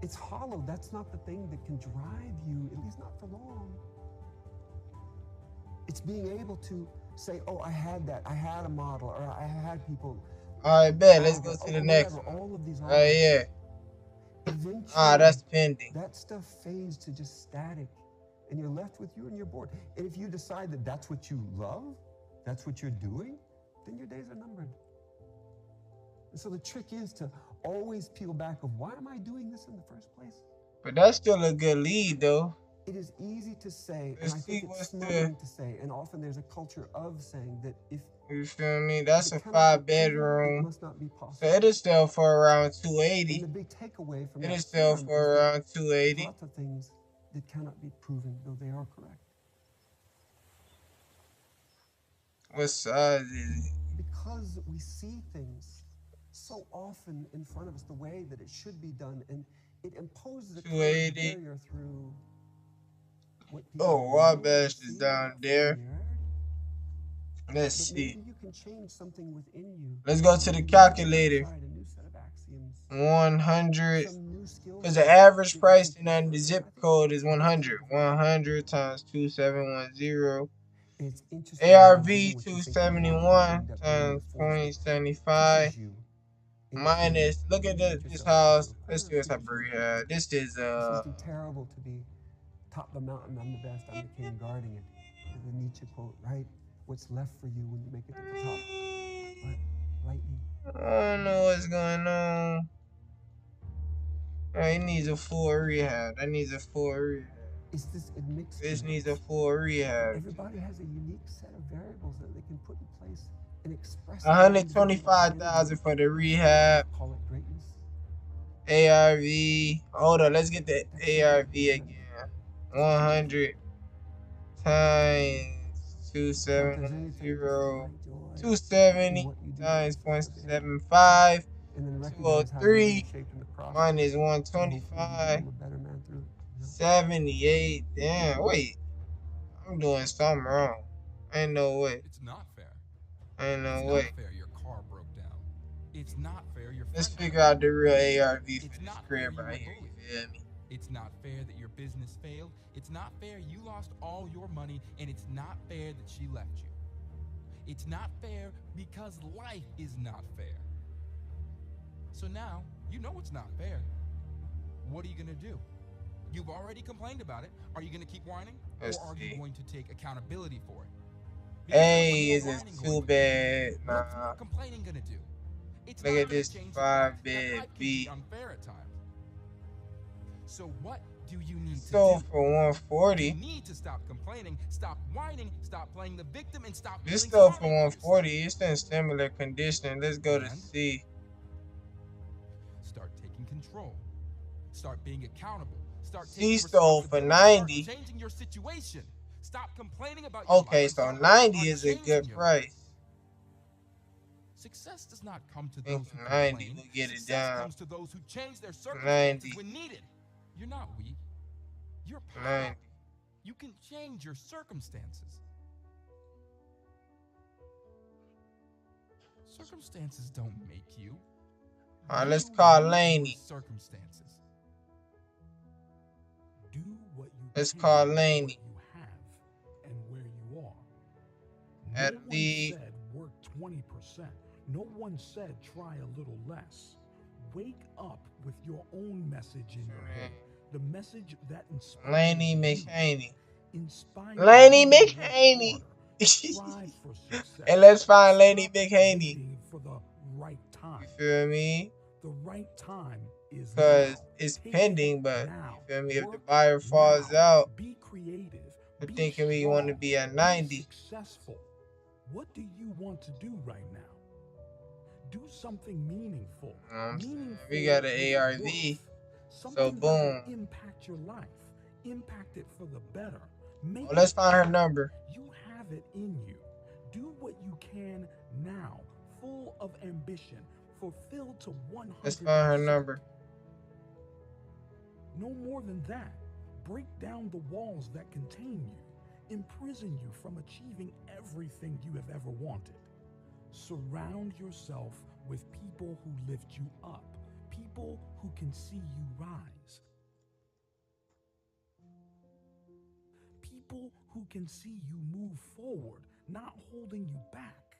It's hollow. That's not the thing that can drive you, at least not for long. It's being able to say, oh, I had that. I had a model, or I had people. All right, bet. Let's go to the next one. All of these yeah. That's pending. That stuff fades to just static, and you're left with you and your board. And if you decide that that's what you love, that's what you're doing, then your days are numbered. And so the trick is to always peel back of, why am I doing this in the first place? But that's still a good lead, though. It is easy to say, Let's and I think it's smothering to say, and often there's a culture of saying that if you feel me, that's a 5-bedroom. it must not be possible. So it'll sell for around 280. And the big takeaway from it'll sell for around 280. Lots of things that cannot be proven, though they are correct. What size is it? Because we see things so often in front of us the way that it should be done, and it imposes a barrier through what people Wabash is down there. Let's see. You can change something within you. Let's go to the calculator. 100. Because the average price and the zip code is 100. 100 times 2710. ARV 271 times 2075 minus. Look at this house. Let's see what type of rehab. This is terrible to be top of the mountain. I'm the best. I'm the king guarding it. The Nietzsche quote, right? What's left for you when you make it to the top? What? Lightning. I don't know what's going on. It needs a full rehab. That needs a full rehab. This needs a full rehab. Everybody has a unique set of variables that they can put in place and express. 125,000 for the rehab. Call it greatness. ARV. Hold on, let's get the ARV again. 100 times 270. 270 times 0.75. 203 minus 125. 78. Damn, wait. I'm doing something wrong. Ain't no way. It's not fair. Ain't no it's way. Not fair your car broke down. It's not fair your Let's figure out the real ARV for this crib right here. You feel me? It's not fair that your business failed. It's not fair you lost all your money, and it's not fair that she left you. It's not fair because life is not fair. So now, you know it's not fair. What are you gonna do? You've already complained about it. Are you gonna keep whining? Or are you going to take accountability for it? Hey, is it too bad? What's complaining gonna do? It's Look not at gonna this change the fact that 5-bed life can B. be unfair at times. So what do you need to Sold do? for You 140. need to stop complaining, stop whining, stop playing the victim, and stop This feeling sold for sorry for yourself. 140. It's in similar condition. Let's go to And C. start taking control. Start being accountable. Start C taking sold for responsibility. 90. Start changing your situation. Stop complaining about your life Okay, and so start 90 working on is a changing good your price. life. Success does not come to I think those who 90 complain. will get it Success down. comes to those who change their 90. circumstances when needed. You're not weak. You're 90. powerful. You can change your circumstances. Circumstances don't make you. Alright, let's call Laney. Circumstances. Do what you Let's can call with Laney. what you have and where you are. At No one the said work 20%. No one said try a little less. Wake up with your own message in your head. The message that inspires Laney you. McHaney. Inspire Laney you to work McHaney. harder. Strive for success. And let's find Laney Stop McHaney. waiting for the right time. You feel me? The right time is Because now. it's Take pending, it but now. you feel me? If the Work buyer falls now. out, Be creative. we're Be thinking we want to strong. be at Be 90. successful. What do you want to do right now? Do something meaningful. We got an with ARV. worth. So Something that will boom. impact your life. Impact it for the better. Make Oh, let's it find her count. number. You have it in you. Do what you can now. Full of ambition. Fulfilled to 100%. Let's find her number. No more than that. Break down the walls that contain you. Imprison you from achieving everything you have ever wanted. Surround yourself with people who lift you up. People who can see you rise. People who can see you move forward, not holding you back.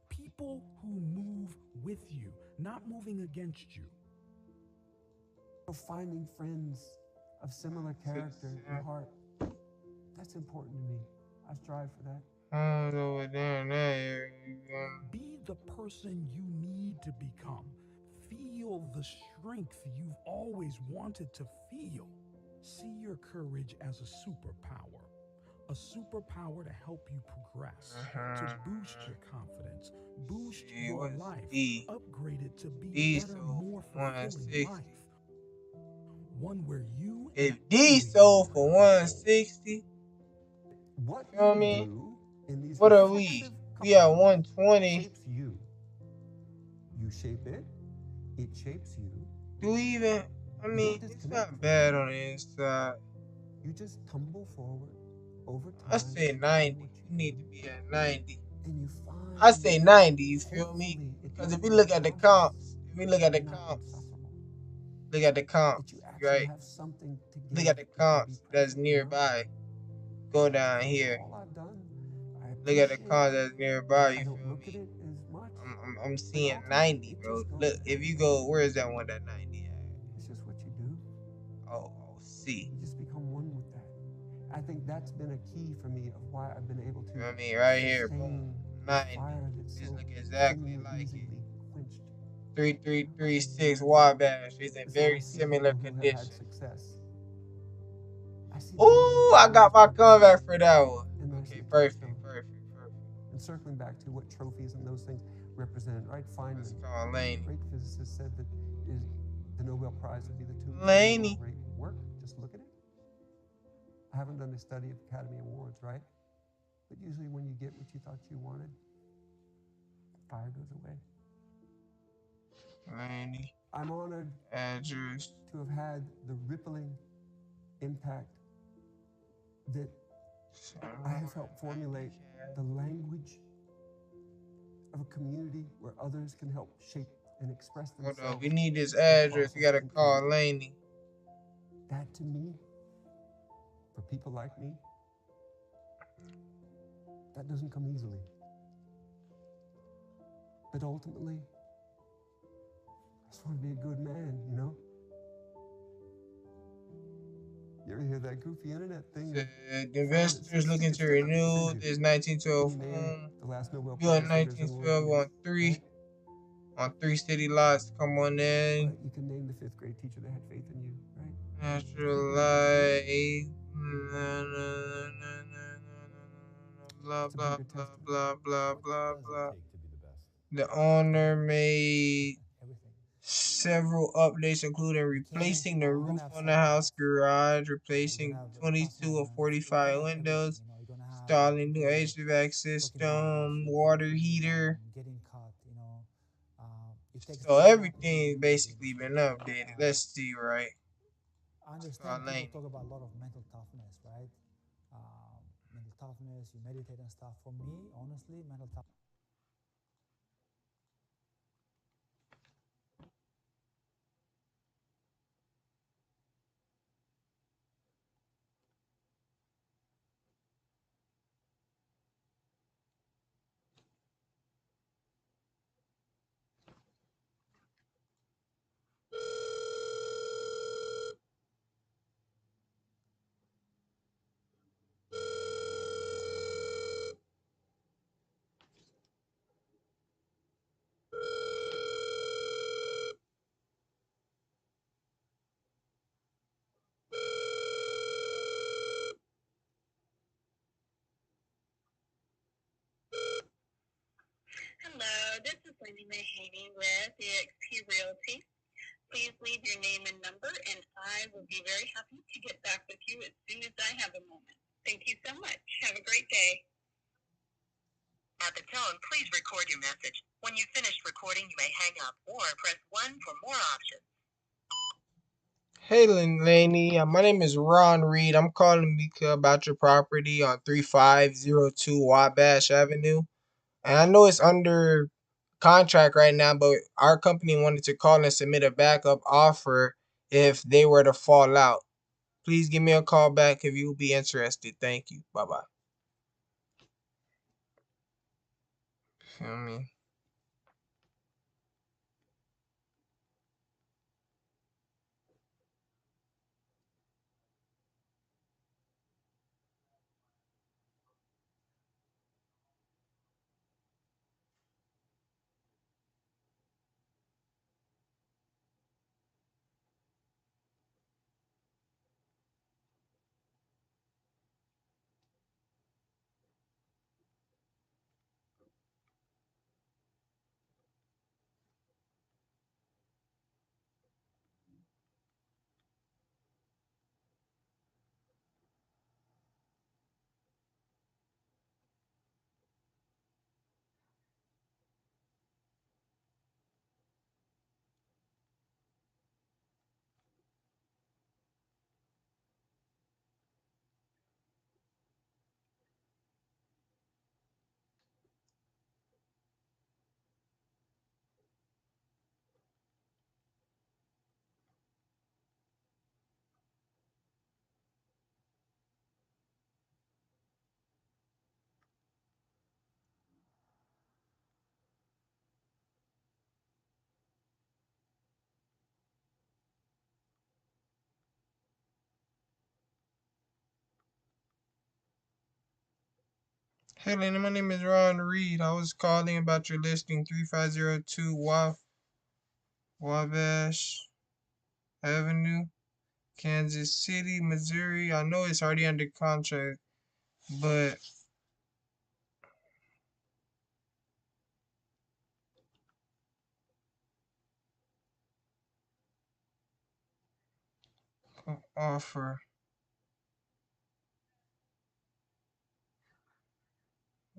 People who move with you, not moving against you. Finding friends of similar character and heart, that's important to me. I strive for that. Over there in that area. Be the person you need to become. Feel the strength you've always wanted to feel. See your courage as a superpower. A superpower to help you progress, to boost your confidence, boost your life, upgrade it to be a better, more fulfilling life. One where you if D sold for 160, what you know what I mean? What are we? We at 120. Shapes you. You shape it. It shapes you. Do we even? I mean, it's not bad on the inside. You just tumble forward over time. I say 90. You need to be at 90. And you find I say 90. You feel me? Because if we look at the comps, look at the comps, right? Look at the comps that's nearby. Go down here. Look at the comps that's nearby. You feel me? I'm seeing 90, bro. Look, if you go, where is that one that 90 at? It's just what you do. Oh, see. You just become one with that. I think that's been a key for me of why I've been able to. You know what I mean? Right here, boom. 90. Just look exactly like it. 3336 Wabash is in very similar condition. Ooh, I got my comeback for that one. Okay, perfect. And circling back to what trophies and those things represent, right? Feynman, great physicist, said that the Nobel Prize would be the two Laney. great work. Just look at it. I haven't done a study of Academy Awards, right? But usually when you get what you thought you wanted, fire goes away. Laney. I'm honored to have had the rippling impact that I have helped formulate the language of a community where others can help shape and express themselves. Hold on, we need this address. We gotta call Laney. That to me, for people like me, that doesn't come easily. But ultimately, I just want to be a good man, you know? You ever hear that goofy internet thing? The investors looking to renew this 1912 home. The last Nobel Built Prize 1912 on On 3 city lots, come on in. But you can name the 5th grade teacher that had faith in you, right? Natural light. Blah, blah, blah, blah, blah, blah, blah. The owner made several updates, including replacing the roof on the house garage, replacing 22 of 45 windows, installing new HVAC system, water heater. So everything's basically been updated. Let's see, right? I understand people talk about a lot of mental toughness, right? Mental toughness, you meditate and stuff. For me, honestly, mental toughness. Hello, this is Wendy Mahaney with EXP Realty. Please leave your name and number, and I will be very happy to get back with you as soon as I have a moment. Thank you so much. Have a great day. At the tone, please record your message. When you've finished recording, you may hang up or press 1 for more options. Hey, Laney. My name is Ron Reed. I'm calling about your property on 3502 Wabash Avenue. And I know it's under contract right now, but our company wanted to call and submit a backup offer if they were to fall out. Please give me a call back if you'll be interested. Thank you. Bye-bye. Feel me? Hey, Lenny, my name is Ron Reed. I was calling about your listing 3502 Wabash Avenue, Kansas City, Missouri. I know it's already under contract, but offer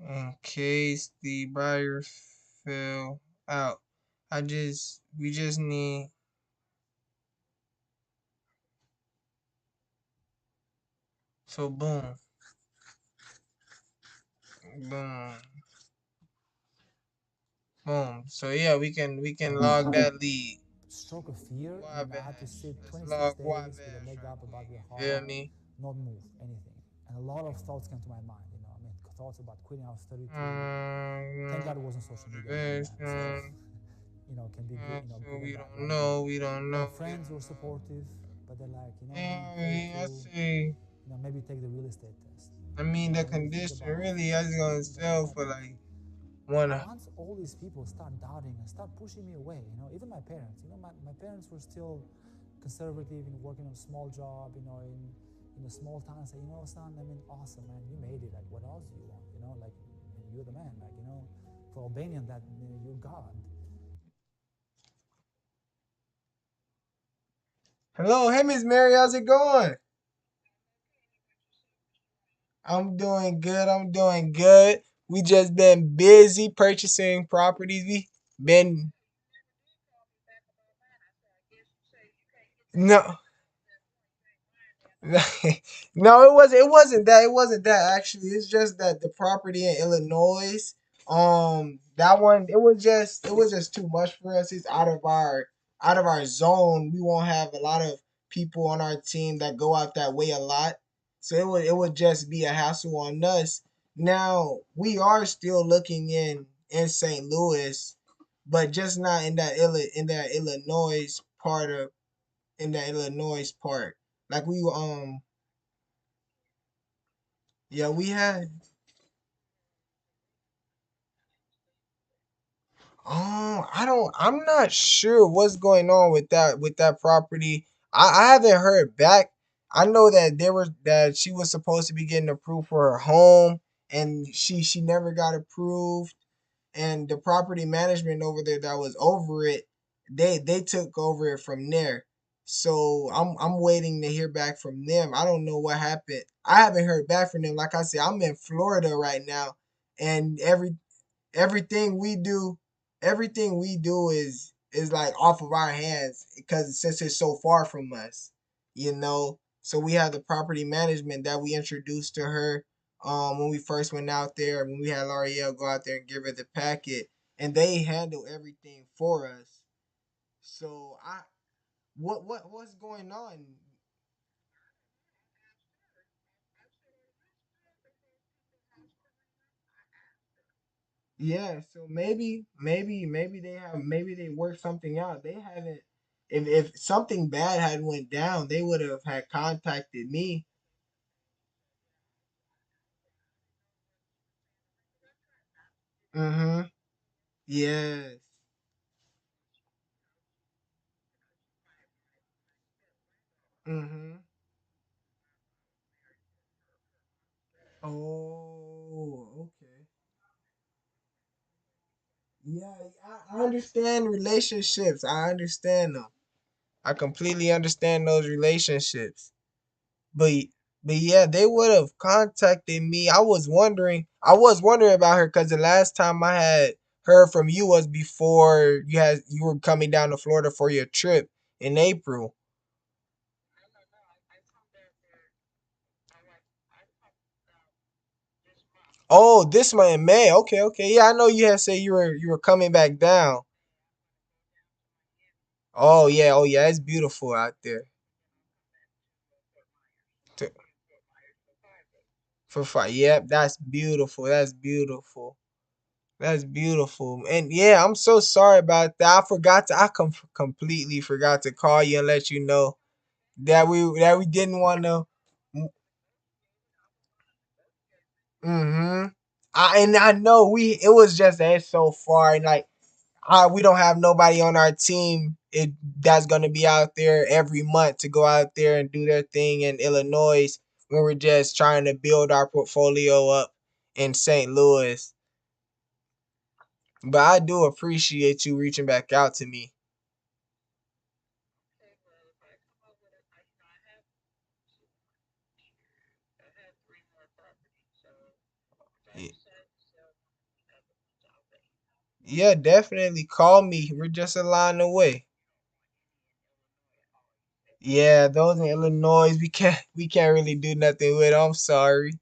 in case the buyer fell out. We just need so boom, boom, boom. So yeah, we can log that lead. Stroke of fear, and I had to sit Let's 26 log days Wabash with a leg right up above quick. your You feel heart, me? not move anything. And a lot of thoughts came to my mind, I mean, thoughts about quitting. I was 32. Thank God it wasn't social media back then. So, it can be good, So good we and bad, don't right? know. We don't But know. friends were supportive, but they're like, man, I 32, see. maybe take the real estate test. I mean, the Maybe think condition about really is gonna moving sell ahead. for like Wanna. Once all these people start doubting and start pushing me away, even my parents, my parents were still conservative and working on a small job, in a small town, say, son, awesome, man, you made it. Like, what else do you want? Like, you're the man. Like, for Albanian, that you're God. Hello, hey Miss Mary, how's it going? I'm doing good. I'm doing good. We just been busy purchasing properties. We been no. No, it wasn't. It wasn't that. It wasn't that actually. It's just that the property in Illinois, that one, it was just too much for us. It's out of our zone. We won't have a lot of people on our team that go out that way a lot, so it would just be a hassle on us. Now we are still looking in St. Louis, but just not in that in that Illinois part of in that Illinois part. Like we yeah, we had I'm not sure what's going on with that property. I haven't heard back. I know that that she was supposed to be getting approved for her home and she never got approved, and the property management over there that was over it, they took over it from there. So I'm waiting to hear back from them. I don't know what happened. I haven't heard back from them. Like I said, I'm in Florida right now, and everything we do everything we do is like off of our hands because since it's so far from us, so we have the property management that we introduced to her when we first went out there, when we had L'Oreal go out there and give her the packet, and they handle everything for us. So I what's going on? Yeah, so maybe they worked something out. They haven't. If something bad had went down, they would have had contacted me. Mm-hmm. Yes. Mm-hmm. Oh, okay. Yeah, I understand relationships. I understand them. I completely understand those relationships. But but yeah, they would have contacted me. I was wondering about her because the last time I had heard from you was before you were coming down to Florida for your trip in April. Oh, this month in May. Okay, okay. Yeah, I know you had said you were coming back down. Oh yeah, it's beautiful out there. To- For fun. Yep, that's beautiful. That's beautiful. That's beautiful. And yeah, I'm so sorry about that. I completely forgot to call you and let you know that we didn't want to. Mm-hmm. I know it was just that it's so far, and like we don't have nobody on our team that's gonna be out there every month to go out there and do their thing in Illinois when we're just trying to build our portfolio up in St. Louis. But I do appreciate you reaching back out to me. Y- Yeah, definitely call me. We're just a line away. Yeah, those in Illinois, we can't really do nothing with. I'm sorry.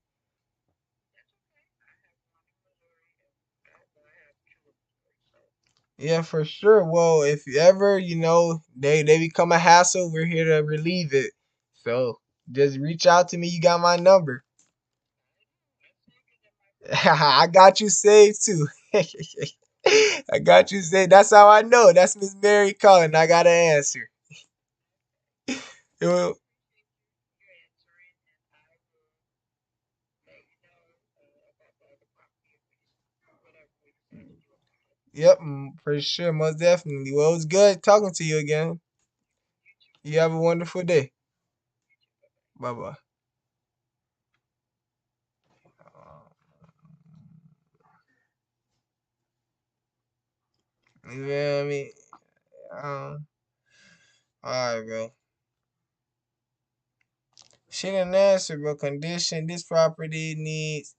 Yeah, for sure. Well, if you ever, they become a hassle, we're here to relieve it. So just reach out to me. You got my number. I got you saved too. I got you saved. That's how I know. That's Miss Mary calling. I gotta answer. Well, Yep, for sure, most definitely. Well, it was good talking to you again. You have a wonderful day. Bye bye. You know what I mean? Alright, bro. Shit and answer, bro. Condition. This property needs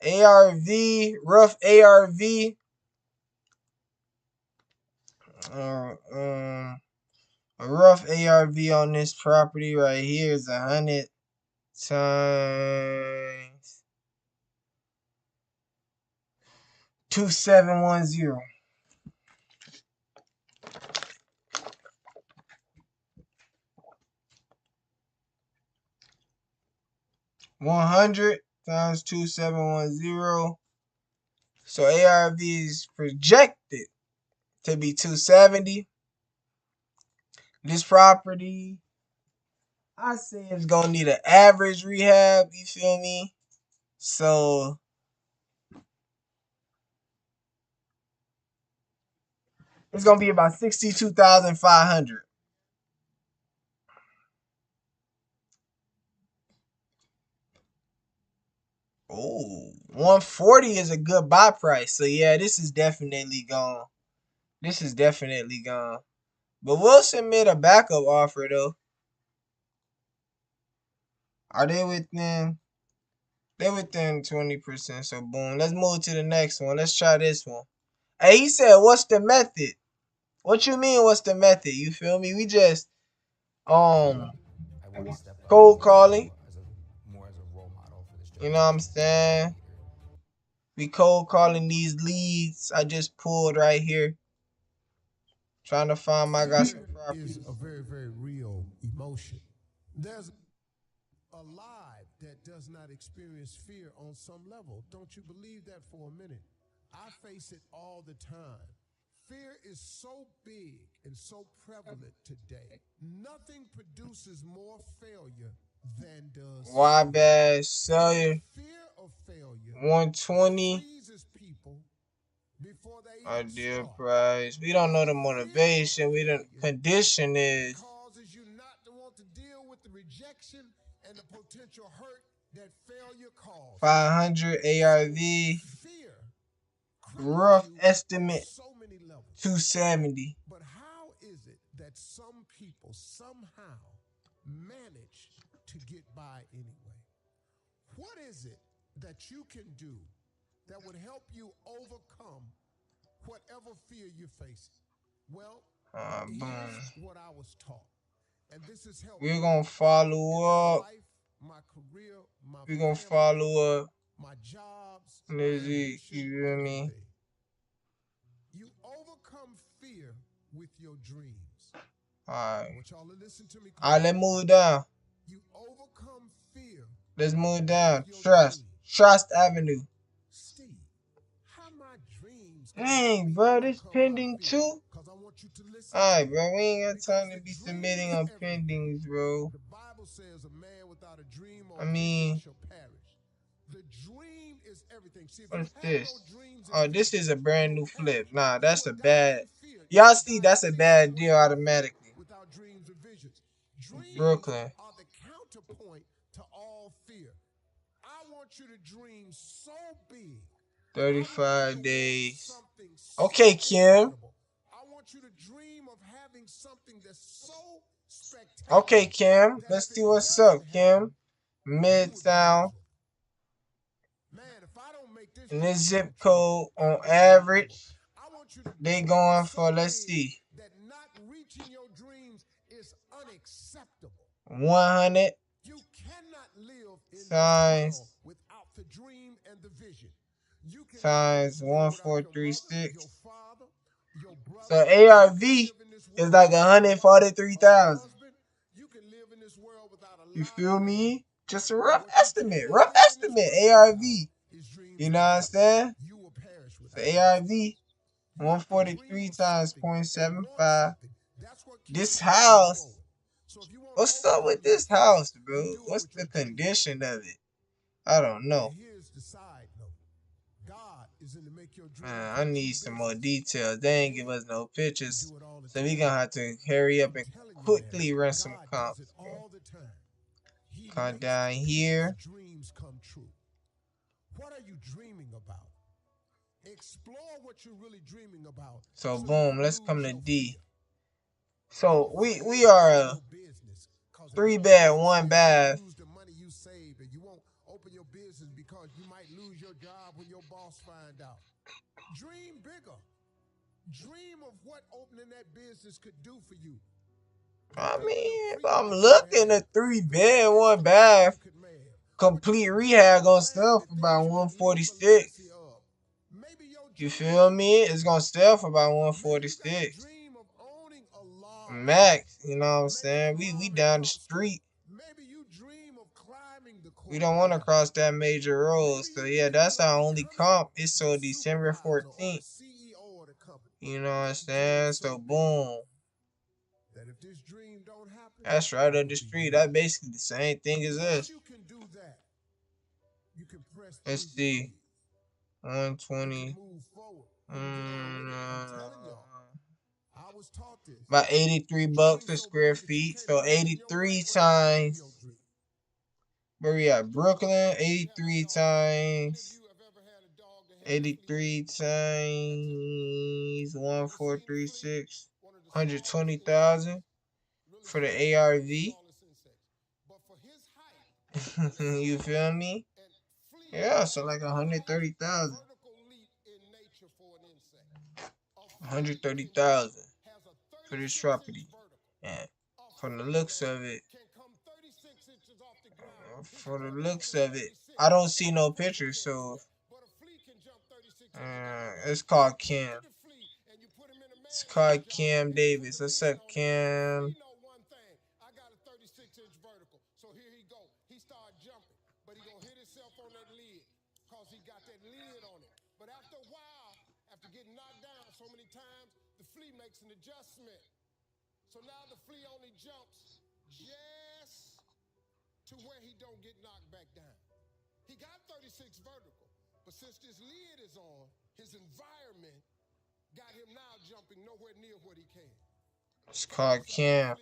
ARV, rough ARV. A rough ARV on this property right here is 100 times 2710. 100 times 2710. So ARV is projected to be 270. This property, I say it's gonna need an average rehab, you feel me? So it's gonna be about 62,500. Oh, 140 is a good buy price. So yeah, this is definitely gone. This is definitely gone. But we'll submit a backup offer though. Are they within? They're within 20%. So boom. Let's move to the next one. Let's try this one. Hey, he said, what's the method? What you mean, what's the method? You feel me? We just cold calling. You know what I'm saying? We cold calling these leads I just pulled right here. Trying to find my guy some properties. Is a very, very real emotion. There's alive that does not experience fear on some level. Don't you believe that for a minute? I face it all the time. Fear is so big and so prevalent today. Nothing produces more failure than does Why bad Sawyer? fear of failure. 120. Freezes people before they Ideal price. We don't know the motivation. We don't condition is causes you not to want to deal with the rejection and the potential hurt that failure causes. 500 ARV. Fear Rough estimate so many levels. 270. But how is it that some people somehow manage to get by anyway? What is it that you can do that would help you overcome whatever fear you're facing? Well, here's what I was taught. And this has helped We're gonna follow up. life, my career, my We're gonna follow up. my jobs. You feel me? You overcome fear with your dreams. Alright. I want y'all to listen to me. Alright, let's move down. You overcome fear. Let's move down. Trust Avenue. Steve, how my dreams. Dang, bro, this pending too? Alright, bro, we ain't got time to be submitting on pendings, bro. The Bible says a man without a dream or I mean, shall perish. The dream is everything. See, what is this? Oh, this is a brand new flip. Nah, that's a bad. Y'all see, that's a bad deal automatically. Without dreams or visions. Brooklyn. Are the counterpoint to all fear. I want you to dream so big. 35 days. Okay, Kim. I want you to dream of having something that's so spectacular. Okay, Kim. Let's see what's up, Kim. Midtown. And this zip code on average, they going for, let's see, That not reaching your dreams is unacceptable. 100 You cannot live in times without the dream and the vision. You can times 1436. So ARV is like 143,000. You feel me? Just a rough estimate. Rough estimate. ARV. You know what I'm saying? The ARV 143 times 0.75. This house. What's up with this house, bro? What's the condition of it? I don't know. Here's the side note. God is in to make your dream I come need true some more business. details. They ain't give us no You pictures. do it all the So we time. gonna have to hurry up I'm and telling you, man, quickly run some God does it comps. all the time. He Come makes down people's here. dreams come true. What are you dreaming about? Explore what you're really dreaming about. So You boom, won't let's lose come to your fear. D. So we are a Business, 'cause 3-bed, without business, 1 you bath. lose the money you saved, and you won't open your business because you might lose your job when your boss find out. Dream bigger. Dream of what opening that business could do for you. I mean, if I'm looking at 3-bed, 1 bath, complete rehab gonna sell for about 146. You feel me? It's gonna sell for about 146. Max, you know what I'm saying? We down the street. We don't want to cross that major road. So yeah, that's our only comp. It's so December 14th. You know what I'm saying? So boom. That's right up the street. That's basically the same thing as us. Let's see. 120. About 83 bucks a square feet. So 83 times. Where we at? Brooklyn. 83 times. 83 times 1436. 120,000 for the ARV. You feel me? Yeah, so like 130,000. 130,000 for this property. And from the looks of it, I don't see no pictures, so it's called Cam. It's called Cam Davis. What's up, Cam? So now the flea only jumps just to where he don't get knocked back down. He got 36 vertical, but since this lid is on, his environment got him now jumping nowhere near what he can. It's called Cam.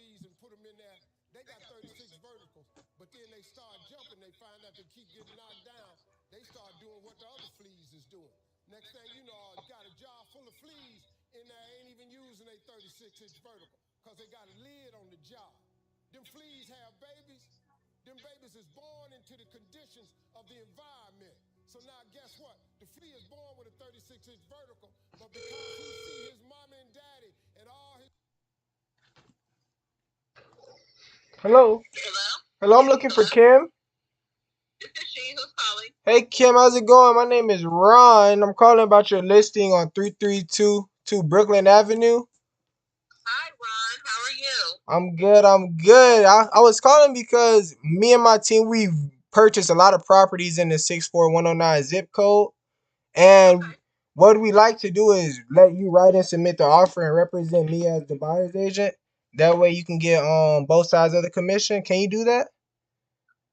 They got 36 verticals, but then they start jumping. They find out they keep getting knocked down. They start doing what the other fleas is doing. Next thing you know, got a jar full of fleas in there, ain't even using a 36-inch vertical because they got a lid on the jar. Them fleas have babies. Them babies is born into the conditions of the environment. So now guess what? The flea is born with a 36-inch vertical, but because he see his mommy and daddy and all his... Hello? Hello, I'm looking for Kim. This is she. Who's calling? Hey, Kim, how's it going? My name is Ron. I'm calling about your listing on 3322 Brooklyn Avenue. Hi, Ron. How are you? I'm good. I'm good. I was calling because me and my team, we've purchased a lot of properties in the 64109 zip code. And what we like to do is let you write and submit the offer and represent me as the buyer's agent. That way you can get both sides of the commission. Can you do that?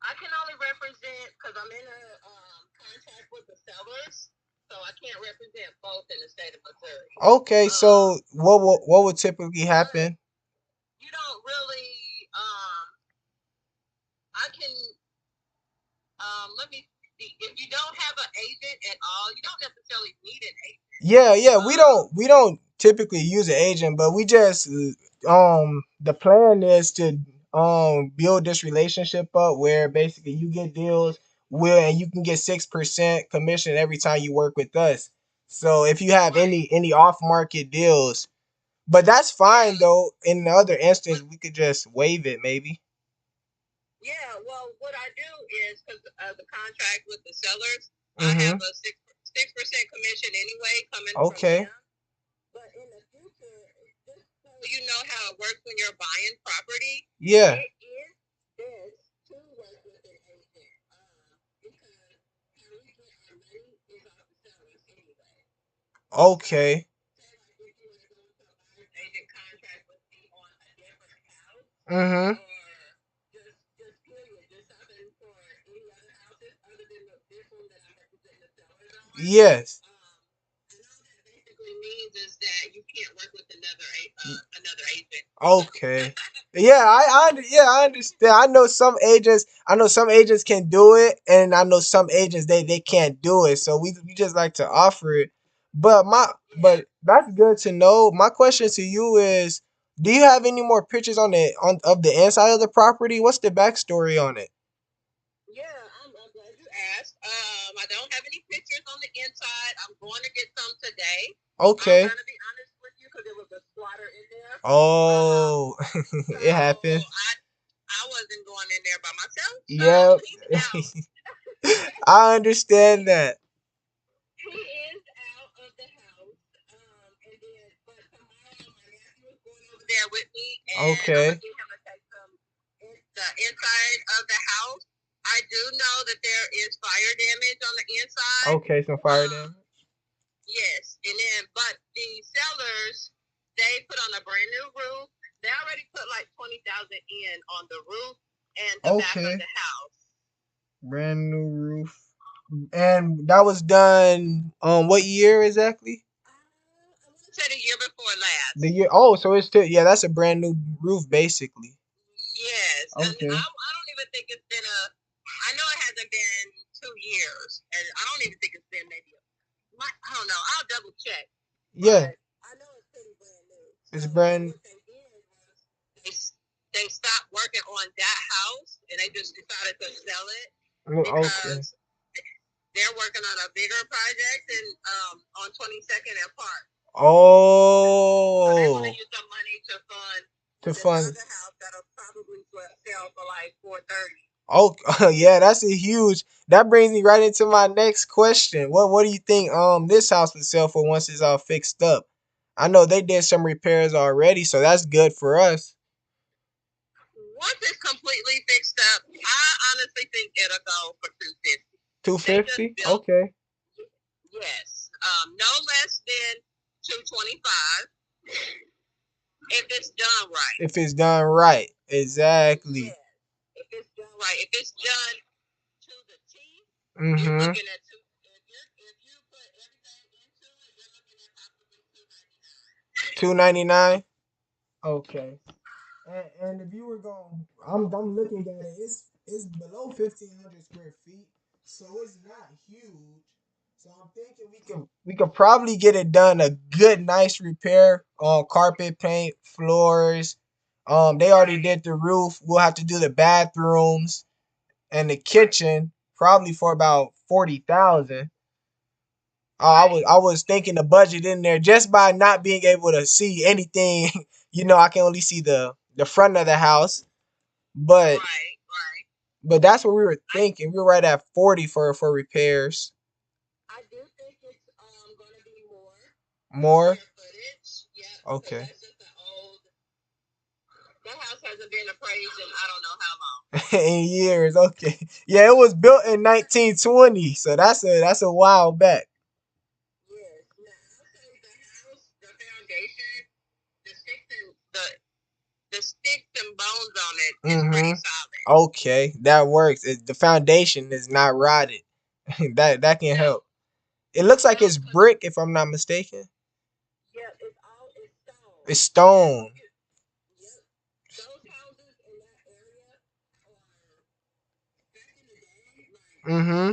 I can only represent because I'm in a contract with the sellers, so I can't represent both in the state of Missouri. Okay, so what would typically happen? You don't really. I can. Let me see. If you don't have an agent at all, you don't necessarily need an agent. Yeah, we don't typically use an agent, but we just the plan is to build this relationship up where basically you get deals and you can get 6% commission every time you work with us. So if you have any off market deals, but that's fine though. In the other instance, we could just waive it maybe. Yeah, well, what I do is because the contract with the sellers, Mm-hmm. I have a 6% commission anyway coming from them. But in the future, just so you know how it works when you're buying property. Yeah. It is best to work with an agent because how we get our money is off the sellers anyway. Okay. Say like if you want to go into a buyer's agent contract with me on a different house. Mm-hmm. Just period. Just something for any other houses other than this one that I represent the sellers on. Yes. basically means is that you can't work with another agent. Okay. Yeah, I understand. I know some agents can do it, and I know some agents they can't do it. So we just like to offer it. But that's good to know. My question to you is, do you have any more pictures on of the inside of the property? What's the backstory on it? Yeah, I'm glad you asked. I don't have any pictures on the inside. I'm going to get some today. Okay. I'm gonna be honest with you because there was a squatter in there. Oh, it happened. I wasn't going in there by myself. Yep. I understand that. He is out of the house. But tomorrow my nephew is going over there with me, and Okay. I'm gonna get him to take the inside of the house. I do know that there is fire damage on the inside. Okay, some fire damage. Yes, and then but the sellers they put on a brand new roof. They already put like 20,000 in on the roof and the back of Okay. the house. Brand new roof. And that was done what year exactly? Said a year before last. The year. Oh, so it's still, yeah, that's a brand new roof basically. Yes, Okay. and I don't even think it's been I know it hasn't been 2 years, and I don't even think it's been maybe I don't know. I'll double check. Yeah. I know it's pretty brand new. It's brand. What they did was they stopped working on that house, and they just decided to sell it Okay. because they're working on a bigger project on 22nd and Park. So they want to Oh. use the money to fund To this fund. other house that'll probably sell for like 430. Oh, yeah, that's a huge. That brings me right into my next question. What do you think this house would sell for once it's all fixed up? I know they did some repairs already, so that's good for us. Once it's completely fixed up, I honestly think it'll go for 250. 250? Okay. Yes, no less than 225 if it's done right. If it's done right. Exactly. Yeah. If it's done right, if it's done to the T, Mm-hmm. you're looking at if you put everything into it, you're looking at possibly 299. Okay. And if you were going, I'm looking at it. It's below 1,500 square feet, so it's not huge. So I'm thinking we could probably get it done a good nice repair on carpet, paint, floors. They already did the roof. We'll have to do the bathrooms and the kitchen probably for about 40,000. I was thinking the budget in there just by not being able to see anything. I can only see the front of the house, but that's what we were thinking. We were right at 40 for repairs. I do think it's gonna be more. More. Footage. Yeah. Okay. That's just an old. That house hasn't been appraised in I don't know how long. In years, okay. Yeah, it was built in 1920, so that's a while back. Yes. Now I'll say the house, the foundation, the sticks and the sticks and bones on it is pretty solid. Okay, that works. The foundation is not rotted. that can help. It looks like it's brick, if I'm not mistaken. Yeah, it's stone. It's stone. Yep. Those houses in that area are back in the day, like Mm-hmm.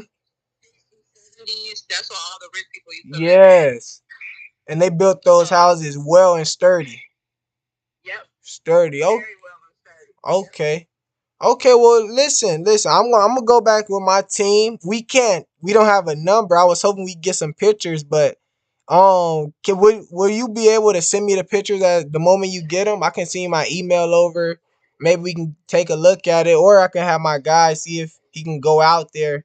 70s. That's what all the rich people used to live in. Yes. And they built those houses well and sturdy. Yep. Sturdy. Oh. Very well and sturdy. Okay. Okay, well, listen. I'm gonna go back with my team. We don't have a number. I was hoping we get some pictures, but will you be able to send me the pictures at the moment you get them? I can send my email over. Maybe we can take a look at it, or I can have my guy see if he can go out there.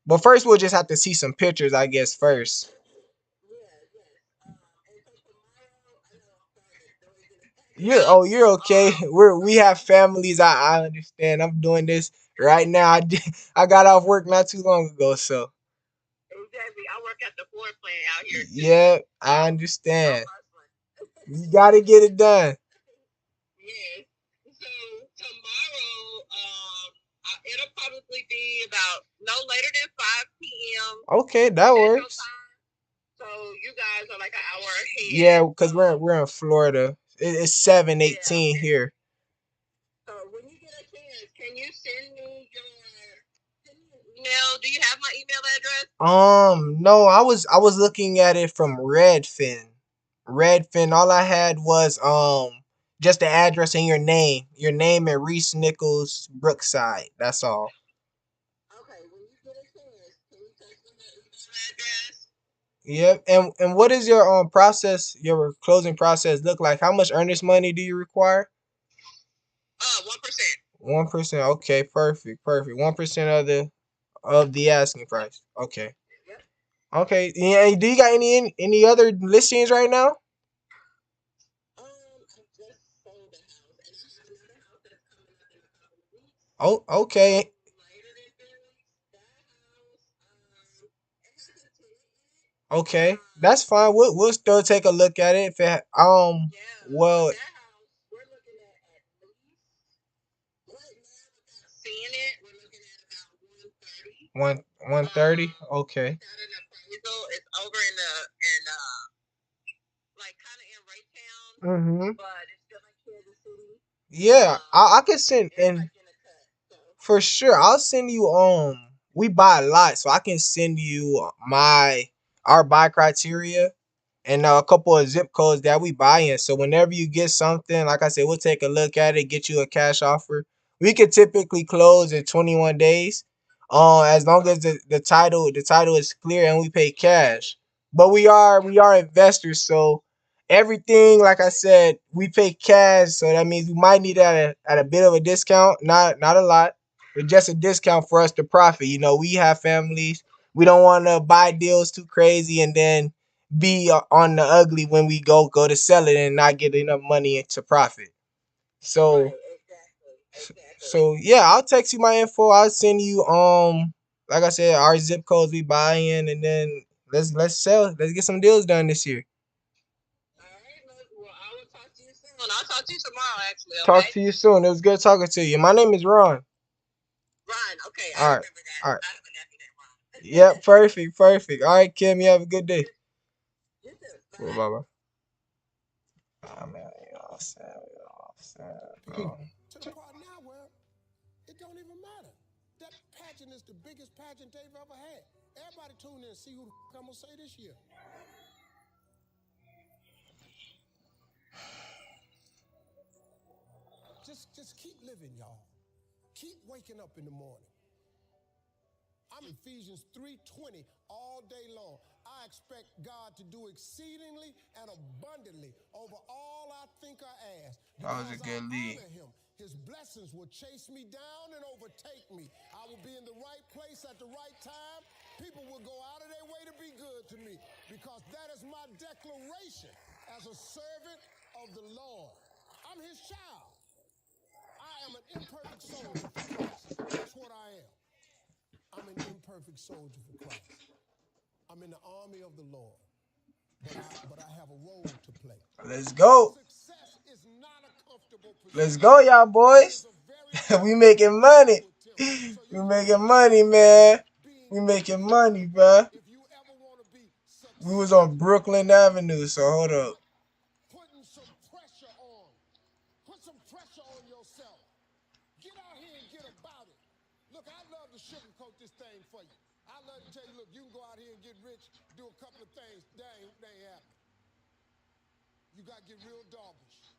But first, we'll just have to see some pictures, I guess. First. You're okay. We have families. I understand. I'm doing this right now. I got off work not too long ago, so. Exactly. I work at the Ford plant out here. Yeah, I understand. You gotta get it done. Yes. So tomorrow, it'll probably be about no later than 5 p.m. Okay, that works. So you guys are like an hour ahead. Yeah, because we're in Florida. It's 7:18 here. So when you get a chance, can you send me your email? Do you have my email address? No, I was looking at it from Redfin. Redfin, all I had was just the address and your name. Your name and Reese Nichols Brookside. That's all. Okay, when you get a chance, can you text me your email address? Yep. And what is your process, your closing process look like? How much earnest money do you require? 1%. 1%. Okay, perfect, perfect. 1% of the asking price. Okay. Yep. Okay. Yeah. Do you got any other listings right now? I just sold a house, and I have another house that's coming up in a couple of weeks. Oh, okay. Later than 3 weeks. That house, it has a tenant in it. Okay. That's fine. We'll still take a look at it. If it, Yeah, well, that house, we're looking at least right now without seeing it, we're looking at about 130. 130. Okay. Without an appraisal, it's over in like kind of in Raytown, Mm-hmm. but it's still in Kansas City. Yeah, I could send It's and like in a cut. So for sure I'll send you we buy a lot, so I can send you our buy criteria and a couple of zip codes that we buy in. So whenever you get something, like I said, we'll take a look at it, get you a cash offer. We could typically close in 21 days. As long as the title is clear and we pay cash. But we are investors, so everything, like I said, we pay cash, so that means we might need it at a bit of a discount, not a lot, but just a discount for us to profit. We have families. We don't want to buy deals too crazy and then be on the ugly when we go to sell it and not get enough money to profit. So right, exactly. so yeah, I'll text you my info. I'll send you like I said, our zip codes we buy in, and then let's sell. Let's get some deals done this year. All right, look, well, I will talk to you soon. I'll talk to you tomorrow, actually. Talk Okay. to you soon. It was good talking to you. My name is Ron. Ron. Okay, I All right. remember that. All right. I have a nephew named Ron. Yep. Perfect. Perfect. All right, Kim. You have a good day. You too. Bye bye. Oh man, all sad. All sad. Bro. To the part now where it don't even matter. That pageant is the biggest pageant they've ever had. Everybody tune in and see who the I'm gonna say this year. Just keep living, y'all. Keep waking up in the morning. I'm Ephesians 3:20 all day long. I expect God to do exceedingly and abundantly over all I think I ask. That was a good lead. Honor him. His blessings will chase me down and overtake me. I will be in the right place at the right time. People will go out of their way to be good to me because that is my declaration as a servant of the Lord. I'm his child. I am an imperfect soldier for Christ. That's what I am. I'm an imperfect soldier for Christ. I'm in the army of the Lord, but I have a role to play. Let's go. Success is not a comfortable position. Let's go, y'all boys. We making money. We making money, man. We making money, bruh. If you ever want to be We was on Brooklyn Avenue, so hold up. putting some pressure on, put some pressure on yourself. Get out here and get about it. Look, I love to sugarcoat this thing for you. I love to tell you, look, you can go out here and get rich, do a couple of things. That ain't happening. You got to get real doggish.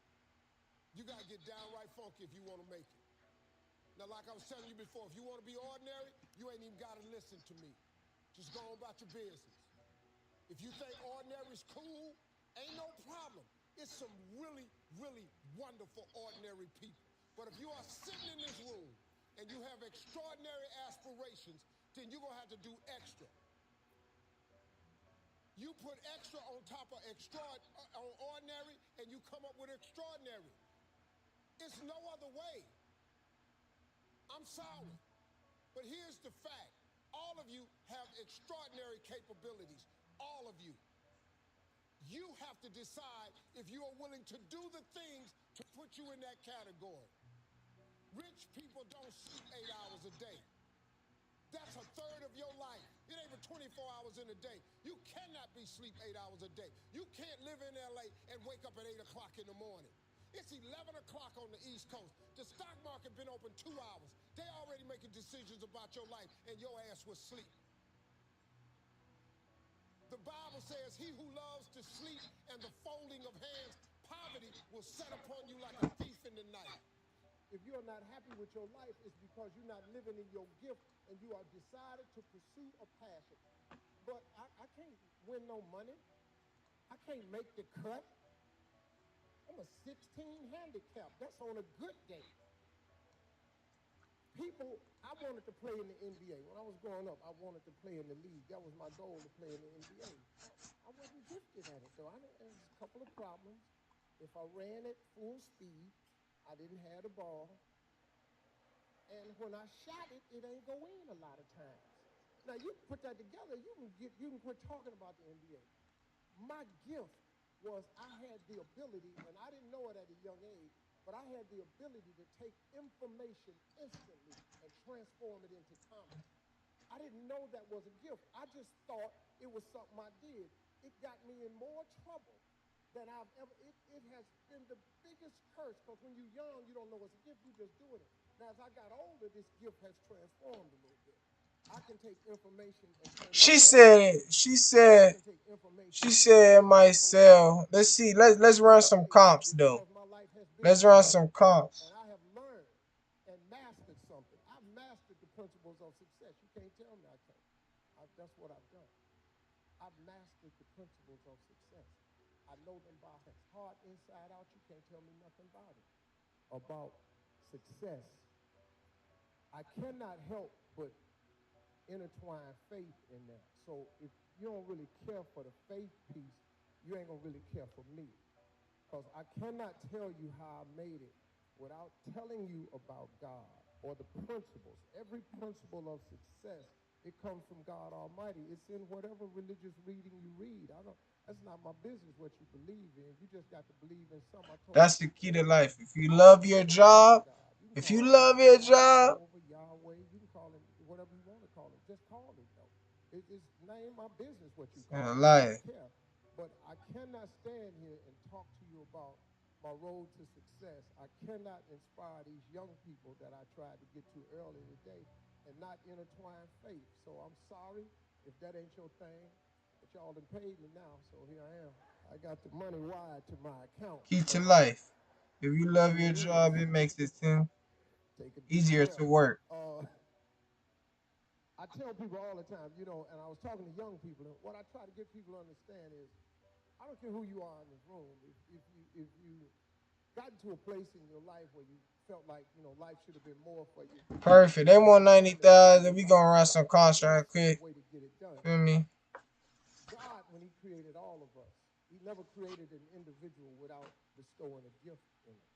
You got to get downright funky if you want to make it. Now, like I was telling you before, if you want to be ordinary, you ain't even got to listen to me. Just go on about your business. If you think ordinary is cool, ain't no problem. It's some really, really wonderful ordinary people. But if you are sitting in this room and you have extraordinary aspirations, then you're going to have to do extra. You put extra on top of ordinary, and you come up with extraordinary. It's no other way. I'm sorry, but here's the fact. All of you have extraordinary capabilities. All of you. You have to decide if you are willing to do the things to put you in that category. Rich people don't sleep 8 hours a day. That's a third of your life. It ain't but 24 hours in a day. You cannot be sleep 8 hours a day. You can't live in LA and wake up at 8 o'clock in the morning. It's 11 o'clock on the East Coast. The stock market been open 2 hours. They already making decisions about your life, and your ass was asleep. The Bible says, he who loves to sleep and the folding of hands, poverty will set upon you like a thief in the night. If you're not happy with your life, it's because you're not living in your gift and you are decided to pursue a passion. But I can't win no money. I can't make the cut. I'm a 16 handicap. That's on a good day. People, I wanted to play in the NBA. When I was growing up, I wanted to play in the league. That was my goal, to play in the NBA. I wasn't gifted at it, though. There was a couple of problems. If I ran at full speed, I didn't have the ball. And when I shot it, it ain't go in a lot of times. Now, you put that together, you can quit talking about the NBA. My gift was I had the ability, and I didn't know it at a young age, but I had the ability to take information instantly and transform it into comedy. I didn't know that was a gift. I just thought it was something I did. It got me in more trouble than I've ever. It has been the biggest curse, because when you're young, you don't know it's a gift. You're just doing it. Now, as I got older, this gift has transformed a little bit. I can take information and turn it She I can take information said it might sell. Let's see. Let's run some comps though. because my life has been Let's run some comps. and I have learned and mastered something. I've mastered the principles of success. You can't tell me I can't. That's what I've done. I've mastered the principles of success. I know them by heart inside out. You can't tell me nothing about it. About success. I cannot help but intertwine faith in that. So if you don't really care for the faith piece, you ain't gonna really care for me. Because I cannot tell you how I made it without telling you about God or the principles. Every principle of success, it comes from God Almighty. It's in whatever religious reading you read. That's not my business what you believe in. You just got to believe in something. That's the key to life. If you love your job, Yahweh, you can call it whatever you want to call it. Just call it though. It's name my business what you call it. I don't care. But I cannot stand here and talk to you about my road to success. I cannot inspire these young people that I tried to get to earlier today and not intertwine faith. So I'm sorry if that ain't your thing, but y'all done paid me now, so here I am. I got the money wired to my account. Key to life. If you love your job, it makes it easier to work. I tell people all the time, and I was talking to young people, and what I try to get people to understand is, I don't care who you are in this room. If you got to a place in your life where you felt like, life should have been more for you. Perfect. They want 90,000. We gonna run some costs right quick. Feel me? God, when he created all of us, he never created an individual without bestowing a gift in it.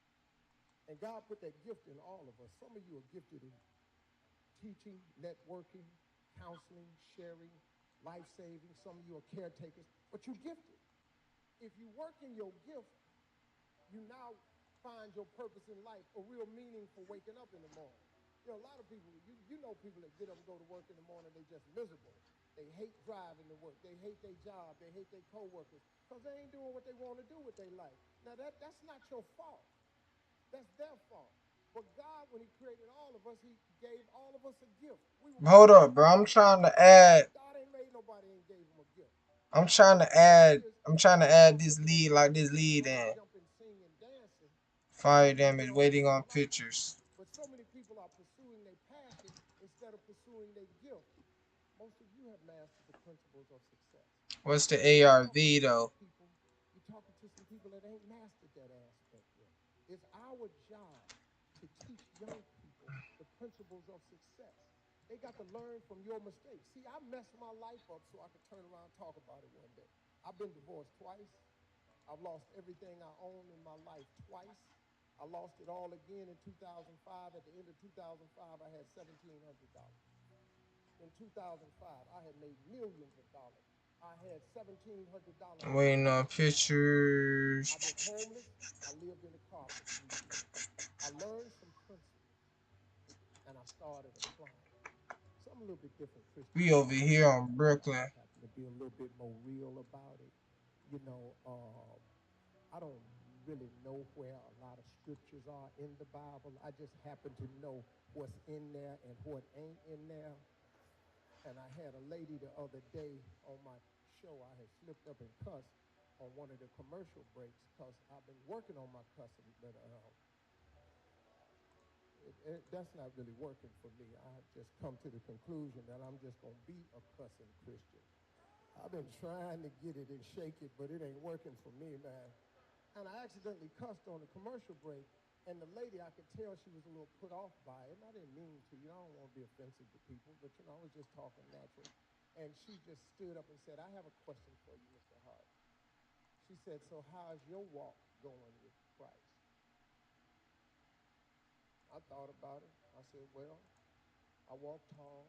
And God put that gift in all of us. Some of you are gifted in teaching, networking, counseling, sharing, life-saving. Some of you are caretakers, but you're gifted. If you work in your gift, you now find your purpose in life, a real meaning for waking up in the morning. A lot of people, you know people that get up and go to work in the morning, they just miserable. They hate driving to work. They hate their job. They hate their coworkers because they ain't doing what they want to do with their life. Now, that's not your fault. That's their fault. But God, when he created all of us, he gave all of us a gift. Hold up, bro. I'm trying to add. God ain't made nobody and gave him a gift. I'm trying to add this lead in. Fire damage waiting on pictures. But so many people are pursuing their passion instead of pursuing their gift. Most of you have mastered the principles of success. What's the ARV though? You're talking to some people that ain't mastered that aspect yet. It's our job to teach young people the principles of success. They got to learn from your mistakes. See, I messed my life up so I could turn around and talk about it one day. I've been divorced twice. I've lost everything I own in my life twice. I lost it all again in 2005. At the end of 2005, I had $1,700. In 2005, I had made millions of dollars. I had $1,700. Waiting on pictures. I was homeless. I lived in a car for 3 years. I learned some principles, and I started applying. Some a little bit different Christian. We over here on Brooklyn. Happen to be a little bit more real about it. You know, I don't really know where a lot of scriptures are in the Bible. I just happen to know what's in there and what ain't in there. And I had a lady the other day on my show. I had slipped up and cussed on one of the commercial breaks because I've been working on my cussing, but that's not really working for me. I just come to the conclusion that I'm just going to be a cussing Christian. I've been trying to get it and shake it, but it ain't working for me, man. And I accidentally cussed on a commercial break, and the lady, I could tell she was a little put off by it, and I didn't mean to. You know, I don't want to be offensive to people, but, you know, I was just talking natural. And she just stood up and said, I have a question for you, Mr. Hart. She said, so how's your walk going with Christ? I thought about it. I said, well, I walk tall.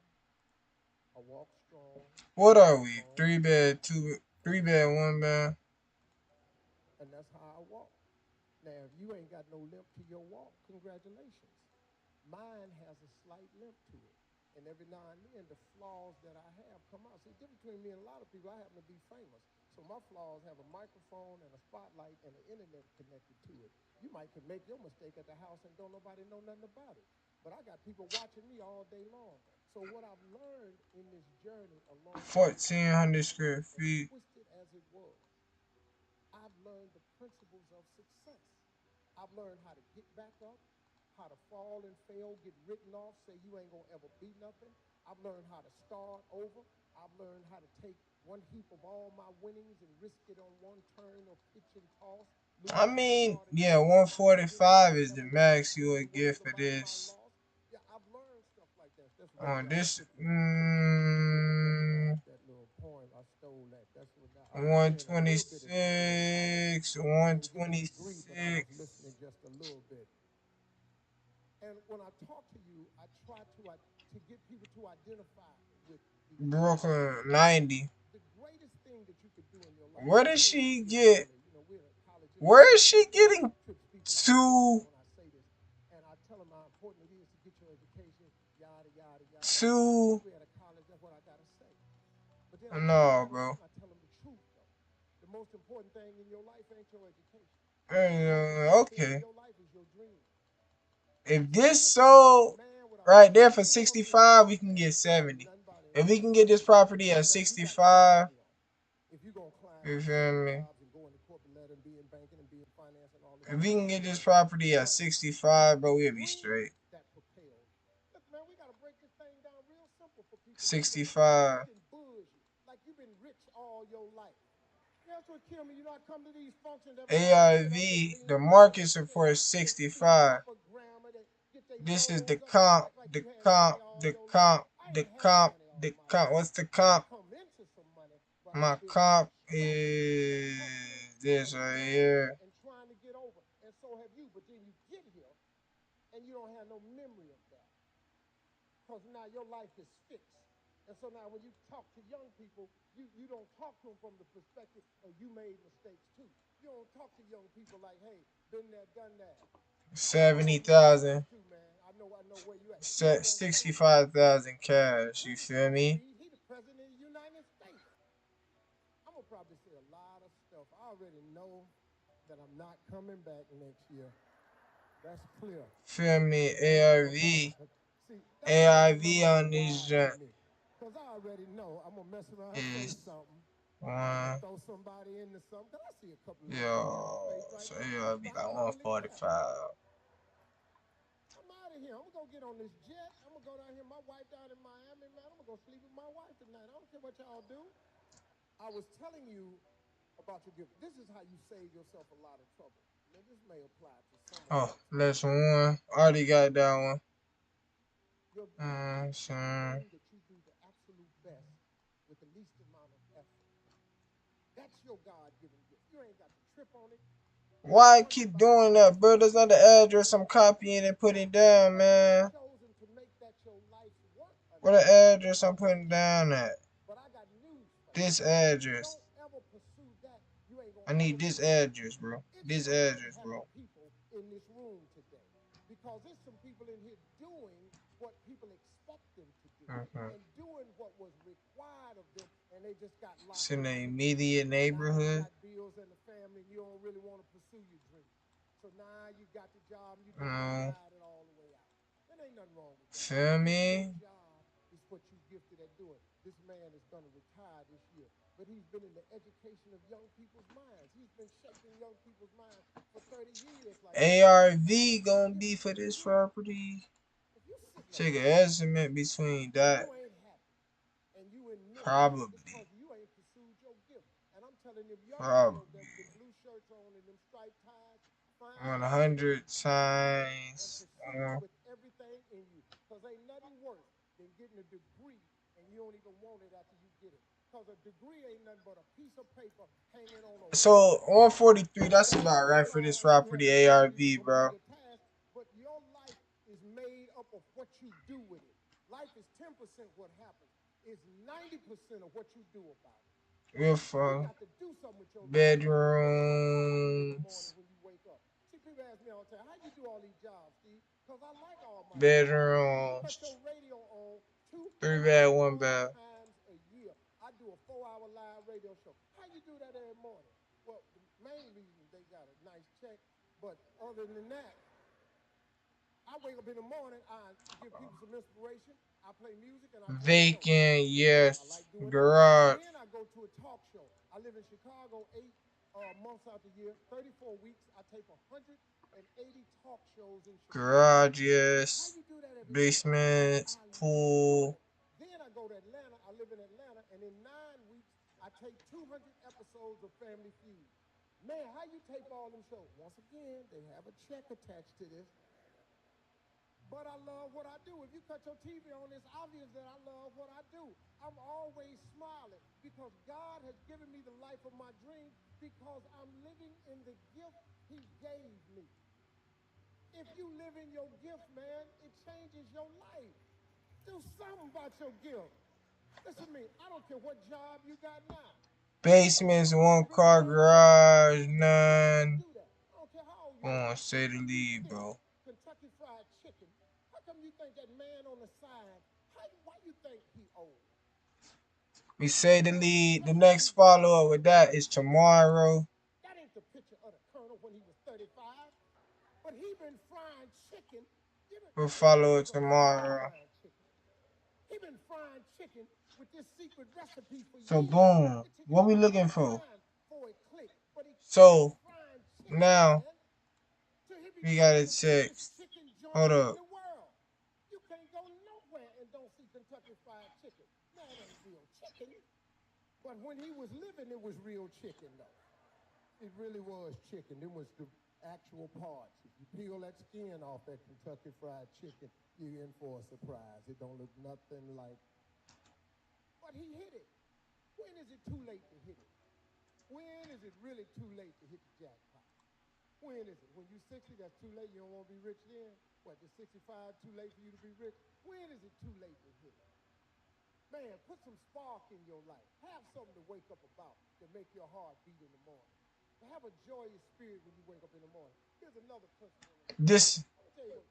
I walk strong. What are we? 3 bed, 3 bed, 1 bed. And that's how I walk. Now, if you ain't got no limp to your walk, congratulations. Mine has a slight limp to it. And every now and then, the flaws that I have come out. See, the difference between me and a lot of people, I happen to be famous. So my flaws have a microphone and a spotlight and the internet connected to it. You might can make your mistake at the house and don't nobody know nothing about it. But I got people watching me all day long. So what I've learned in this journey along 1,400 square feet. twisted as it was, I've learned the principles of success. I've learned how to get back up, how to fall and fail, get written off, say you ain't gonna ever be nothing. I've learned how to start over. I've learned how to take one heap of all my winnings and risk it on one turn or pitch and toss. I mean, yeah, 145 is the max you would get for this. Yeah, I've learned stuff like that. That's On this, that little point, I stole that. That's what I was saying a little bit of 126, 126. Listening just a little bit. And when I talk to you, I try to get people to identify with Brooklyn 90. The greatest thing that you could do in your life. Where does she get? Where is she getting to? And I tell them how important it is to get your education, yada yada yada. To At a college, that's what I gotta say. But then no, bro. I tell them the truth though. The most important thing in your life ain't your education. Okay. Your life is your dream. If this sold right there for 65, we can get 70. If we can get this property at 65, you feel me? If we can get this property at 65, bro, we'll be straight. 65. Like you've been rich all your life. That's what killed me. You know, I come to these functions. ARV, the market support is 65. This is the comp, the comp, the comp, the comp, the comp. What's the comp? My comp is this right here. And trying to get over. And so have you. But then you get here and you don't have no memory of that. Because now your life is fixed. And so now when you talk to young people, you don't talk to them from the perspective of you made mistakes too. You don't talk to young people like, hey, been there, done that. 70,000. I know where you at. 65,000 cash. You feel me? He the president of the United States. I'm gonna probably say a lot of stuff. I already know that I'm not coming back next year. That's clear. Feel me? ARV. ARV on this joint. Because I already know I'm going to mess around and say something. Throw somebody into something. Because I see a couple of so ARV like 145. I'm out of here. I'm going to go get on this jet. I'm going to go down here. My wife down in Miami, man. I'm going to go sleep with my wife tonight. I don't care what y'all do. I was telling you about your gift. This is how you save yourself a lot of trouble. Now, this may apply to some of Oh, lesson 1. Already got that one. Your gift is that you do the absolute best with the least amount of effort. That's your God-given gift. You ain't got to trip on it. Why I keep doing that, bro? There's not the address I'm copying and putting down, man. What the address I'm putting down at? This address. I need this address, bro. This address, bro. In this room today, because there's some people in here doing what people expect them to do. do and doing what was required of them, and they just got locked It's in the up. immediate Now you neighborhood. got bills and the family, and you don't really want to pursue your dream. So now you got the job, and you just ride it all the way out. There ain't nothing wrong with that. Feel me? Your job is what you gifted at doing. This man is going to retire this year, but he's been in the education of young people's minds. He's been shaping young people's minds for 30 years. Like ARV gonna be for this property. Take an estimate between that. And you in Probably. because you ain't pursued your gift. And I'm telling them young Probably. people that the blue shirts on and them striped ties, 100 times. with everything in you. Because ain't nothing worse than getting a degree and you don't even want it after you get it. Because a degree ain't nothing but a piece of paper hanging on a So 143, that's about right for this property ARV, bro. but your life is made up of what you do with it. Life is 10% what happens. It's 90% of what you do about it. Real fun. Bedrooms. When you wake up. See, people ask me all the time, how you do all these jobs, Steve? Because I like all my Bedrooms. Put your radio on 3 bed, 1 bath. times a year. I do a 4-hour live radio show. How you do that every morning? Well, the main reason they got a nice check, but other than that, I wake up in the morning, I give people some inspiration, I play music, and I Vacant, yes. I like doing Garage. Then I go to a talk show. I live in Chicago 8 months out the year, 34 weeks. I tape 180 talk shows in Chicago. Garage, yes. Basement, pool. Then I go to Atlanta. I live in Atlanta, and in 9 weeks, I tape 200 episodes of Family Feud. Man, how you tape all them shows? Once again, they have a check attached to this. But I love what I do. If you cut your TV on, it's obvious that I love what I do. I'm always smiling because God has given me the life of my dreams because I'm living in the gift he gave me. If you live in your gift, man, it changes your life. Do something about your gift. Listen to me. I don't care what job you got now. Basements, 1 car garage, none. Gonna say the lead, bro. Kentucky Fried Chicken. How come you think that man on the side, why you think he old? We say the lead. The next follow-up with that is tomorrow. That ain't the picture of the Colonel when he was 35. But he been frying chicken. We'll follow it tomorrow. He been frying chicken with this secret recipe for So years. boom. What we looking for? So now we got a text. Hold up. You can't go nowhere and don't see Kentucky Fried Chicken. Now it ain't real chicken. But when he was living, it was real chicken, though. It really was chicken. It was the actual parts. If you peel that skin off that Kentucky Fried Chicken, you're in for a surprise. It don't look nothing like. But he hit it. When is it too late to hit it? When is it really too late to hit the jackpot? When is it? When you're 60, that's too late. You don't want to be rich then? What, the 65 too late for you to be rich? When is it too late to hit it? Man, put some spark in your life. Have something to wake up about to make your heart beat in the morning. To have a joyous spirit when you wake up in the morning. Here's another principle. This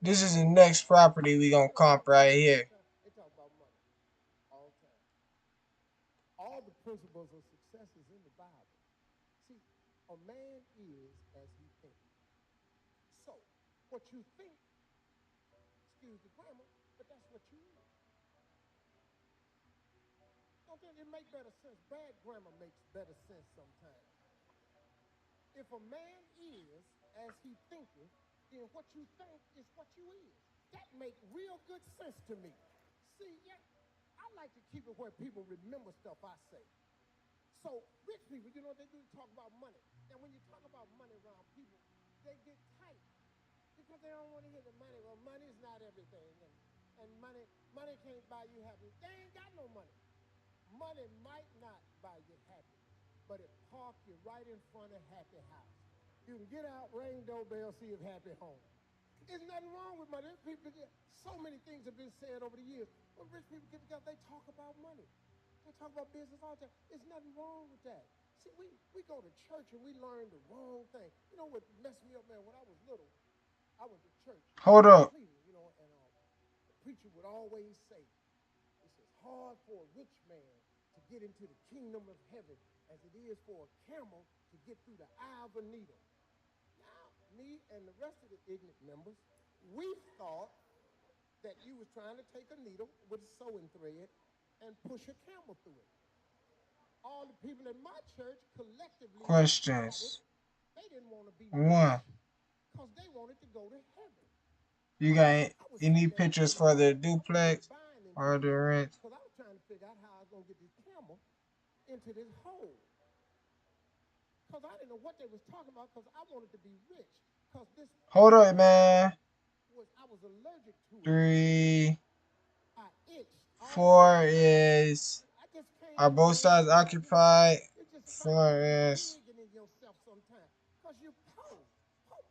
is the next property we gonna comp right here. They talk about money all the time. All the principles of success is in the Bible. See, a man is as he thinks. So, what you think, excuse the grammar, but that's what you is. Don't it make better sense? Bad grammar makes better sense sometimes. If a man is as he thinketh, then what you think is what you is. That make real good sense to me. See, yeah, I like to keep it where people remember stuff I say. So rich people, you know what they do? Talk about money. And when you talk about money around people, they get tight because they don't want to hear the money. Well, money's not everything, and money can't buy you happiness. They ain't got no money. Money might not buy you happiness, but it park you right in front of happy house. You can get out, ring doorbell, see if happy home. There's nothing wrong with money. People, so many things have been said over the years. When rich people get together, they talk about money. They talk about business all the time. There's nothing wrong with that. See, we go to church and we learn the wrong thing. You know what messed me up, man? When I was little, I went to church. Hold up. You know, and the preacher would always say, hard for a rich man to get into the kingdom of heaven as it is for a camel to get through the eye of a needle. Now, me and the rest of the ignorant members, we thought that you was trying to take a needle with a sewing thread and push a camel through it. All the people in my church collectively Questions. they didn't want to be One. because they wanted to go to heaven. You got any pictures for the duplex or the rent? Because I was trying to figure out how I was going to get this camel into this hole. Because I didn't know what they was talking about because I wanted to be rich. Because this Hold up, man. I was allergic to it. 3, 4 is, are both sides occupied? 4 is, because you're poor.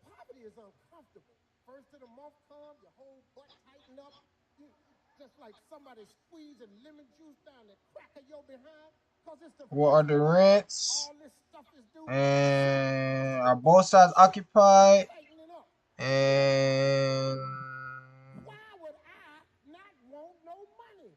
Poverty is uncomfortable. First of the month comes, your whole butt tighten up. You just like somebody squeezing lemon juice down the crack of your behind. It's the what are the rents? all this stuff is due. And are both sides occupied? And why would I not want no money?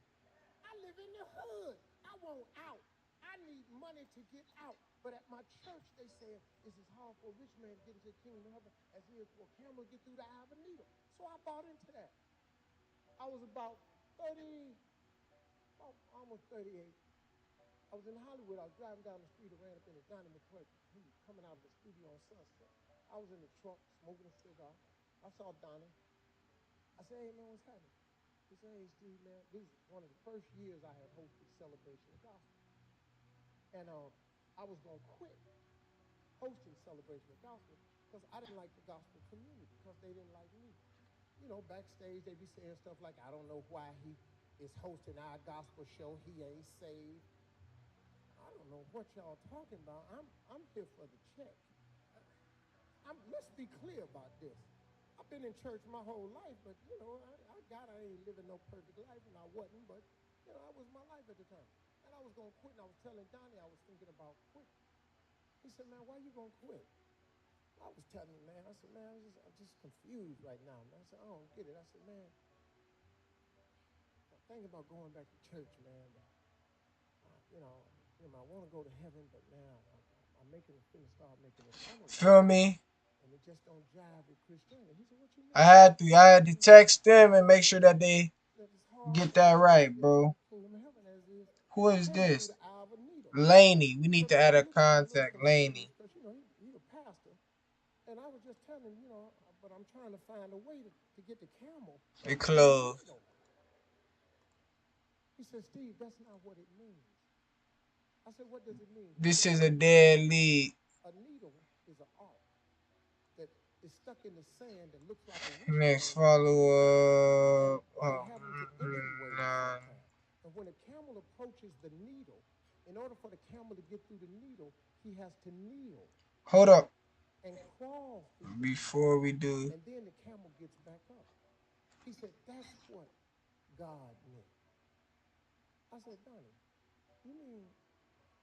I live in the hood. I want out. I need money to get out. But at my church, they said it's as hard for a rich man to get into the kingdom of heaven as it is for a camel to get through the eye of a needle. So I bought into that. I was about 30, almost 38. I was in Hollywood. I was driving down the street and ran up into Donnie McClurkin. He was coming out of the studio on Sunset. I was in the truck smoking a cigar. I saw Donnie. I said, hey, man, what's happening? He said, hey, Steve, man, this is one of the first years I had hosted Celebration of Gospel. And I was going to quit hosting Celebration of Gospel because I didn't like the gospel community because they didn't like me. You know, backstage, they be saying stuff like, I don't know why he is hosting our gospel show. He ain't saved. I don't know what y'all talking about. I'm here for the check. Let's be clear about this. I've been in church my whole life, but, you know, I ain't living no perfect life, and I wasn't, but, you know, that was my life at the time. And I was going to quit, and I was telling Donnie I was thinking about quitting. He said, man, why you going to quit? I was telling him, man, I said, man, I'm just confused right now, man. I said, I don't get it. I said, man, I'm thinking about going back to church, man, but, you know, I want to go to heaven, but now I'm start making it fun of it. feel me? And it just don't jive with Christianity. He said, what you mean? I had to text them and make sure that they get that right, bro. Who is this? Laney. We need to add a contact. Laney. Because, you know, he's a pastor. And I was just telling him, you know, but I'm trying to find a way to get the camel. It closed. He said, Steve, that's not what it means. I said, what does it mean? This is a dead lead. A needle is an arc that is stuck in the sand that looks like a wishbone. Next follow up. Oh, nah. And when a camel approaches the needle, in order for the camel to get through the needle, he has to kneel. Hold up. And crawl before we do. And then the camel gets back up. He said, that's what God meant. I said, Donnie, you mean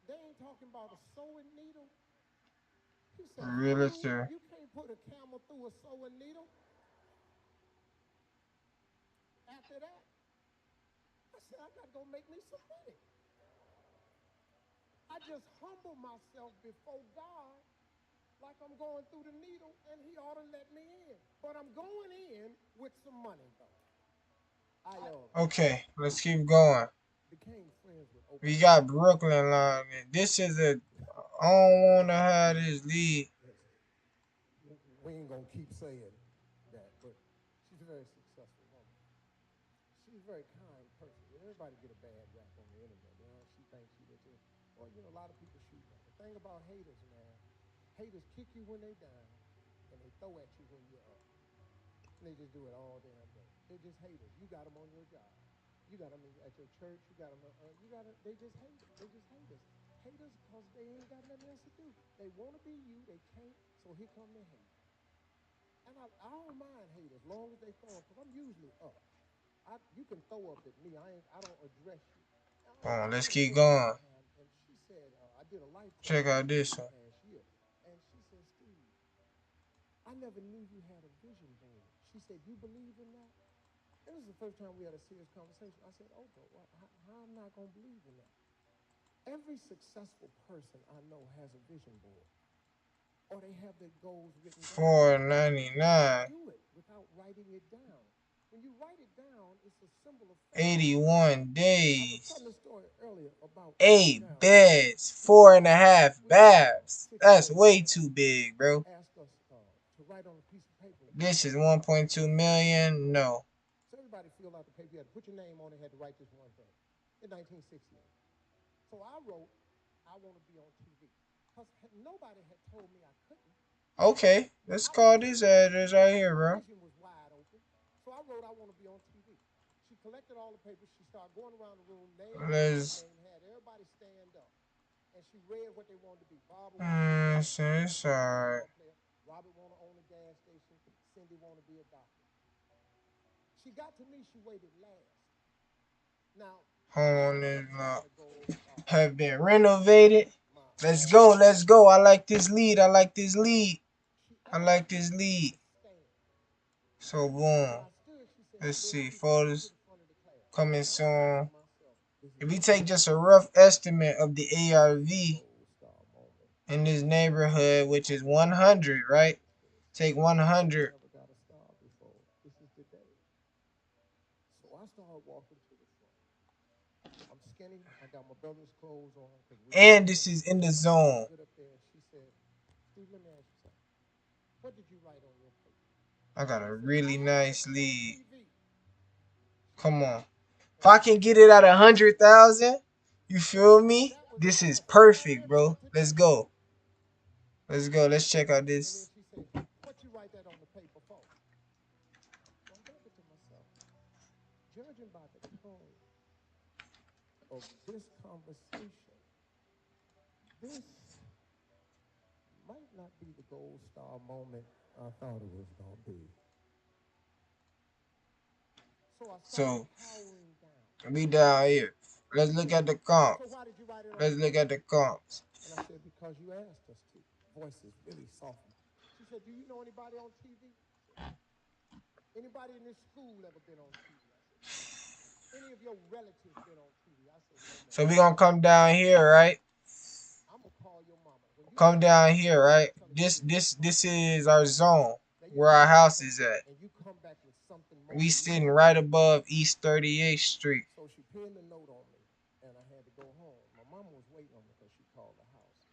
they ain't talking about a sewing needle? He said, Realtor. You can't put a camel through a sewing needle. After that, I said, I got to go make me some money. I just humble myself before God like I'm going through the needle, and he ought to let me in. But I'm going in with some money, though. Okay, let's keep going. We got Brooklyn line. This is a. I don't want to have this lead. We ain't gonna keep saying that, but she's a very successful woman. She's a very kind person. Everybody get a bad rap on the internet. You know, she thinks she was just. Well, you know, a lot of people shoot her. The thing about haters, man, haters kick you when they down, and they throw at you when you're up. And they just do it all damn day. They're just haters. You got them on your job. You got them at your church. You got them. They just hate it. They just haters. Haters because they ain't got nothing else to do. They want to be you. They can't. So here come the hate. And I don't mind haters as long as they throw up, because I'm usually up. You can throw up at me. I don't address you. Let's keep going. And she said, I did a life. Check out this one. Last year. And she said, Steve, I never knew you had a vision board. She said, you believe in that? And this is the first time we had a serious conversation. I said, oh, bro, how I'm not going to believe in that? Every successful person I know has a vision board. Or they have their goals written down. $4.99. Do it without writing it down. When you write it down, it's a symbol of faith. 81 days. I was telling the story earlier about 8 beds, 4.5 baths. That's way too big, bro. Ask us to write on a piece of paper. This is 1.2 million. No. So everybody filled out the paper. You had to put your name on it. Had to write this one thing. In 1968. So I wrote, I want to be on TV. Because nobody had told me I couldn't. Okay, let's call this address right here, bro. My vision was wide open. So I wrote, I want to be on TV. She collected all the papers. She started going around the room, name, had everybody stand up. And she read what they wanted to be. Barbara wanted to be a Alright. player. Robert wanted to own a gas station. Cindy wanted to be a doctor. She got to me, she waited last. Now, Home is have been renovated. Let's go, let's go. I like this lead. I like this lead. I like this lead. So boom. Let's see, photos coming soon. If we take just a rough estimate of the ARV in this neighborhood, which is 100, right? Take 100. This is the day. So I started walking to the front. I'm skinny. I got my brother's clothes on. And this is in the zone. She said, Steve, let me ask you something. What did you write on your paper? I got a really nice lead. Come on. If I can get it at 100,000, you feel me? This is perfect, bro. Let's go. Let's go. Let's check out this. And then she said, what you write that on the paper for? So I'm thinking to myself, judging by the tone of this conversation, this might not be the gold star moment I thought it was going to be. So, we down here. Let's look at the comps. So why did you write it on Let's look at the comps. And I said, because you asked us to. Voice is really soft. She said, do you know anybody on TV? Anybody in this school ever been on TV? I said, any of your relatives been on TV? I said, no. So we gonna come down here, right? I'm gonna call your mama. Come down here, right? This is our zone where our house is at. And you come back with something more. We sitting right above East 38th Street. So she pinned a note on me, and I had to go home. My mama was waiting on me because she called the house.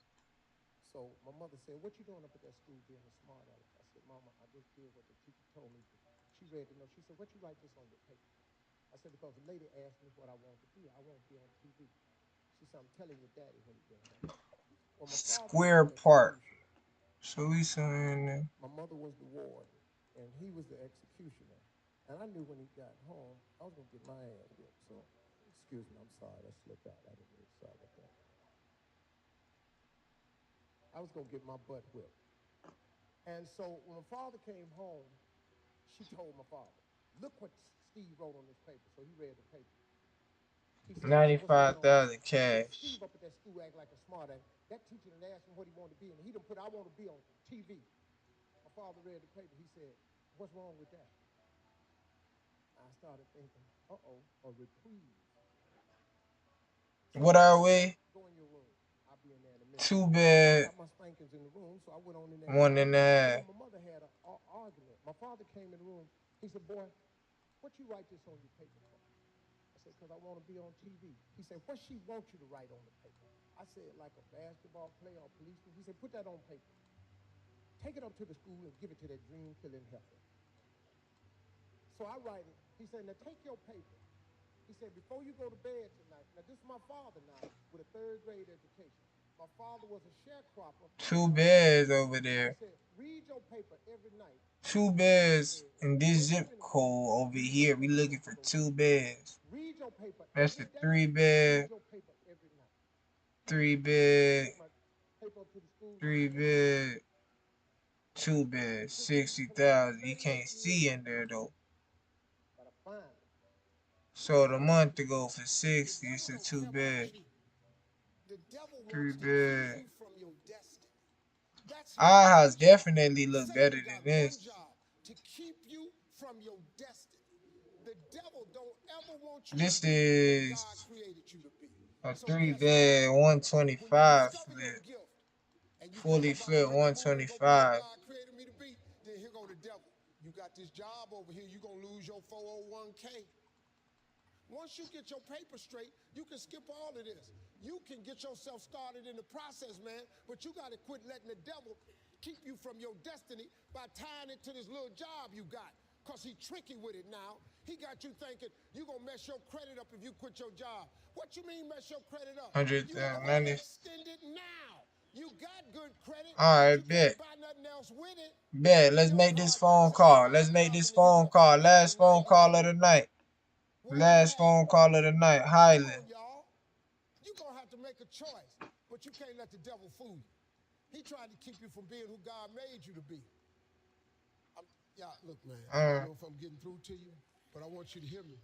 So my mother said, what you doing up at that school being a smart aleck? I said, Mama, I just did what the teacher told me to. She read the note. She said, what you write this on your paper? I said, because the lady asked me what I wanted to be. I want to be on TV. She said, I'm telling your daddy when he get home. Well, Square Park. So we in there. My mother was the warden, and he was the executioner. And I knew when he got home, I was going to get my ass whipped. So, excuse me, I'm sorry. That slipped out. I didn't really sorry about that. I was going to get my butt whipped. And so when my father came home, she told my father, look what Steve wrote on this paper. So he read the paper. He said, 95,000 cash. Steve up at that school act like a smart ass. That teacher done asked him what he wanted to be, and he done put, I want to be on TV. My father read the paper. He said, what's wrong with that? I started thinking, uh-oh, a reprieve. What are we? Go in your room. I'll be in there in a minute. 2 bed. I got my spankings in the room, so I went on in there. 1.5. My mother had an argument. My father came in the room. He said, boy, what you write this on your paper for? I said, because I want to be on TV. He said, what she want you to write on the paper? I said, like a basketball player or policeman. He said, put that on paper. Take it up to the school and give it to that dream-killing heifer. So I write it. He said, now take your paper. He said, before you go to bed tonight, now this is my father now with a 3rd grade education. My father was a sharecropper. 2 beds over there. He said, read your paper every night. 2 beds in this zip code over here. We looking for 2 beds. Read your paper. That's the 3 bed. 3 bed. 3 bed. 2 beds. 60,000. You can't see in there though. Sold a month ago for 60. It's a 2 bed. 3 bed. Our house definitely look better than this. To keep you from your destiny. The This is a 3-bed 125 flip. Fully flipped 125. Then here go the devil. You got this job over here, you're gonna lose your 401k. Once you get your paper straight, you can skip all of this. You can get yourself started in the process, man, but you gotta quit letting the devil keep you from your destiny by tying it to this little job you got. Cause he tricky with it now. He got you thinking you gonna mess your credit up if you quit your job. What you mean mess your credit up? 190. Extend it now. You got good credit. Alright, bet. Bet. Let's make this phone call. Let's make this phone call. Last phone call of the night. Last phone call of the night. Highland. You're gonna have to make a choice, but you can't let the devil fool you. He tried to keep you from being who God made you to be. Yeah, look, man, I don't know if I'm getting through to you, but I want you to hear me.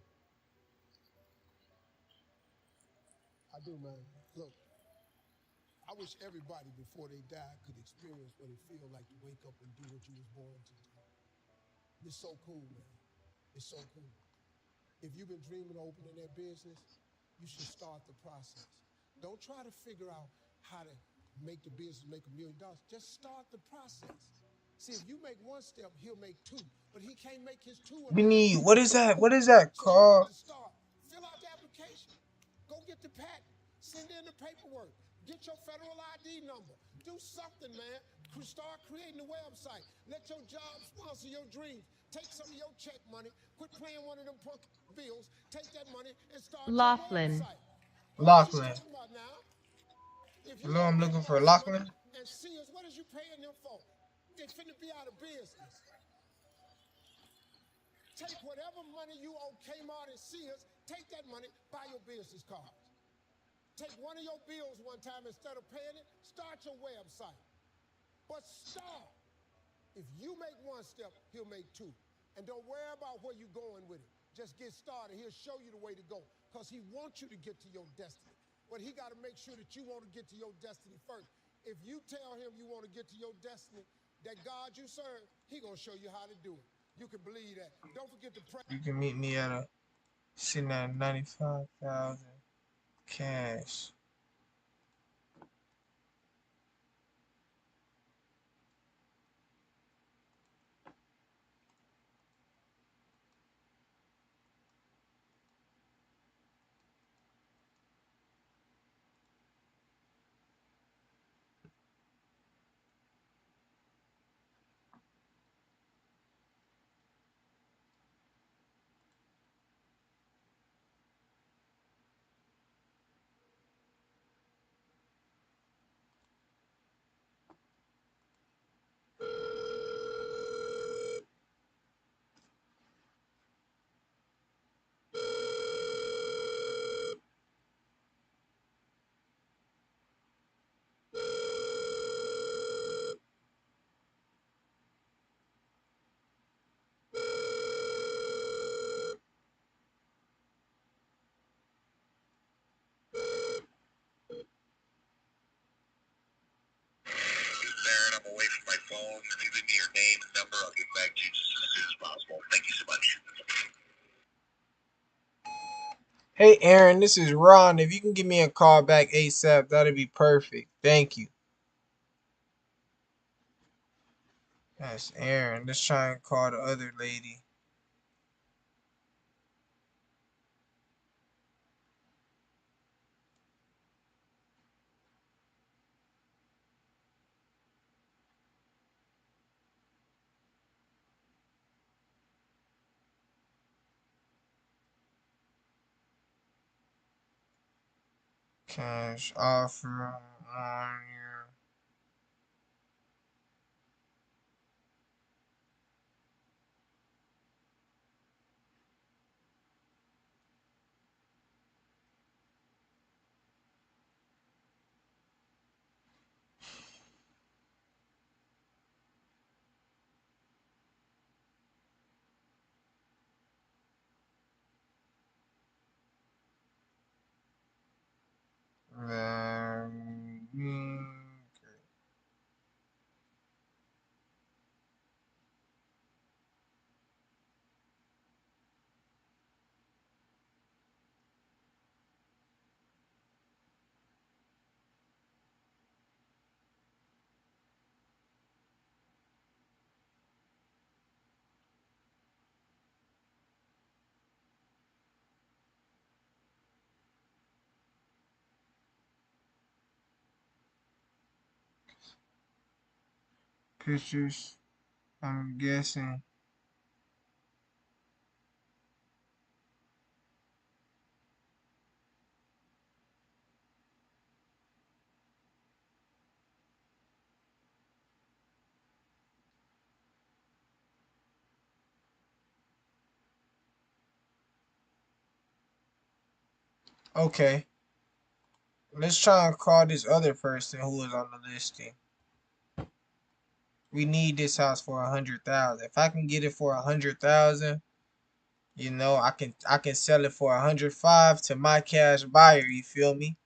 I do, man. Look, I wish everybody before they die could experience what it feels like to wake up and do what you was born to do. It's so cool, man. It's so cool. If you've been dreaming of opening that business, you should start the process. Don't try to figure out how to make the business make $1 million. Just start the process. See, if you make one step, he'll make two. But he can't make his two. We need, what is that? What is that called? Fill out the application. Go get the patent. Send in the paperwork. Get your federal ID number. Do something, man. Start creating a website. Let your job sponsor your dreams. Take some of your check money. Quit playing one of them bills. Take that money and start your website. Laughlin. If Hello, I'm looking for Laughlin. And see us, what is you paying them for? They finna be out of business. Take whatever money you owe Kmart and Sears, take that money, buy your business cards. Take one of your bills one time instead of paying it, start your website. But start. If you make one step, he'll make two. And don't worry about where you're going with it. Just get started. He'll show you the way to go because he wants you to get to your destiny. But he got to make sure that you want to get to your destiny first. If you tell him you want to get to your destiny, that God you serve, he going to show you how to do it. You can believe that. Don't forget to pray. You can meet me at a sitting at 95,000 cash. Aaron, I'm away from my phone. If you give me your name and number, I'll get back to you just as soon as possible. Thank you so much. Hey Aaron, this is Ron. If you can give me a call back ASAP, that'd be perfect. Thank you. That's Aaron. Let's try and call the other lady. Cash offer on your pictures. I'm guessing. Okay. Let's try and call this other person who is on the listing. We need this house for 100,000. If I can get it for 100,000, you know, I can sell it for 105 to my cash buyer. You feel me?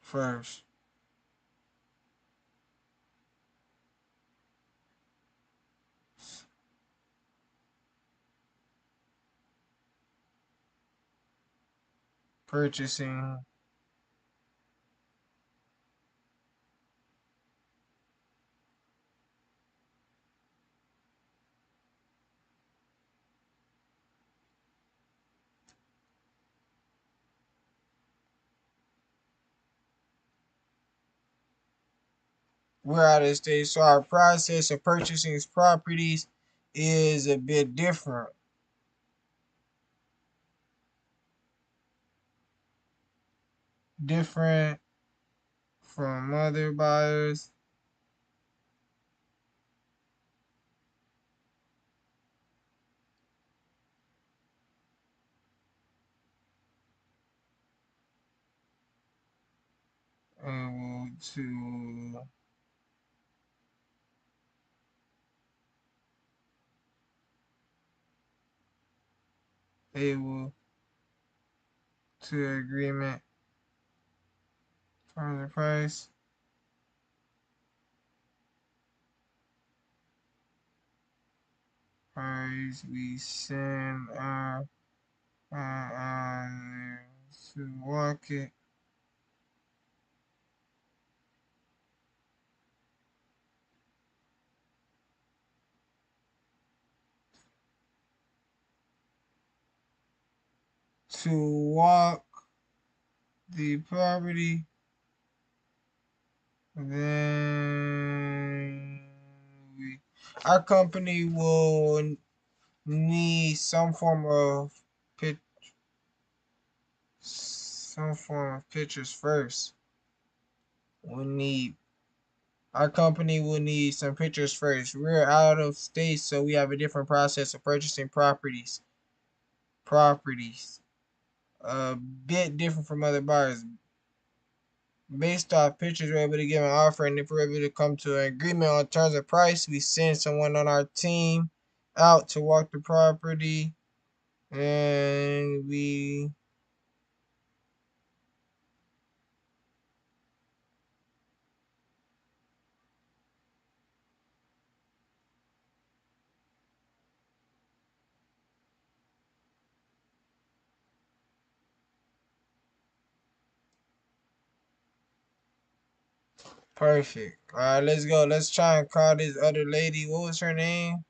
First. Purchasing. We're out of state, so our process of purchasing properties is a bit different. Different from other buyers. Able to able to agreement for the price. Price we send to walk it. To walk the property, then our company will need pic, some form of pictures first. Our company will need some pictures first. We're out of state, so we have a different process of purchasing properties. A bit different from other buyers. Based off pictures, we're able to give an offer, and if we're able to come to an agreement on terms of price, we send someone on our team out to walk the property, and we perfect. All right, let's go. Let's try and call this other lady. What was her name?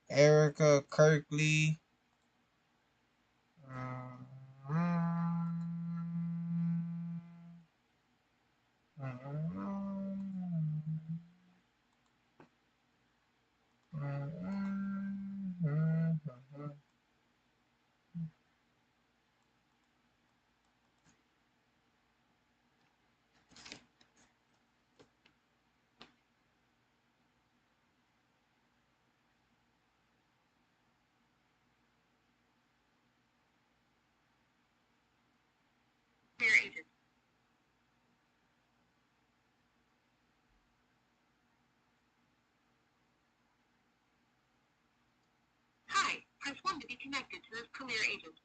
Erica Kirkley. Hi, press 1 to be connected to this career agent.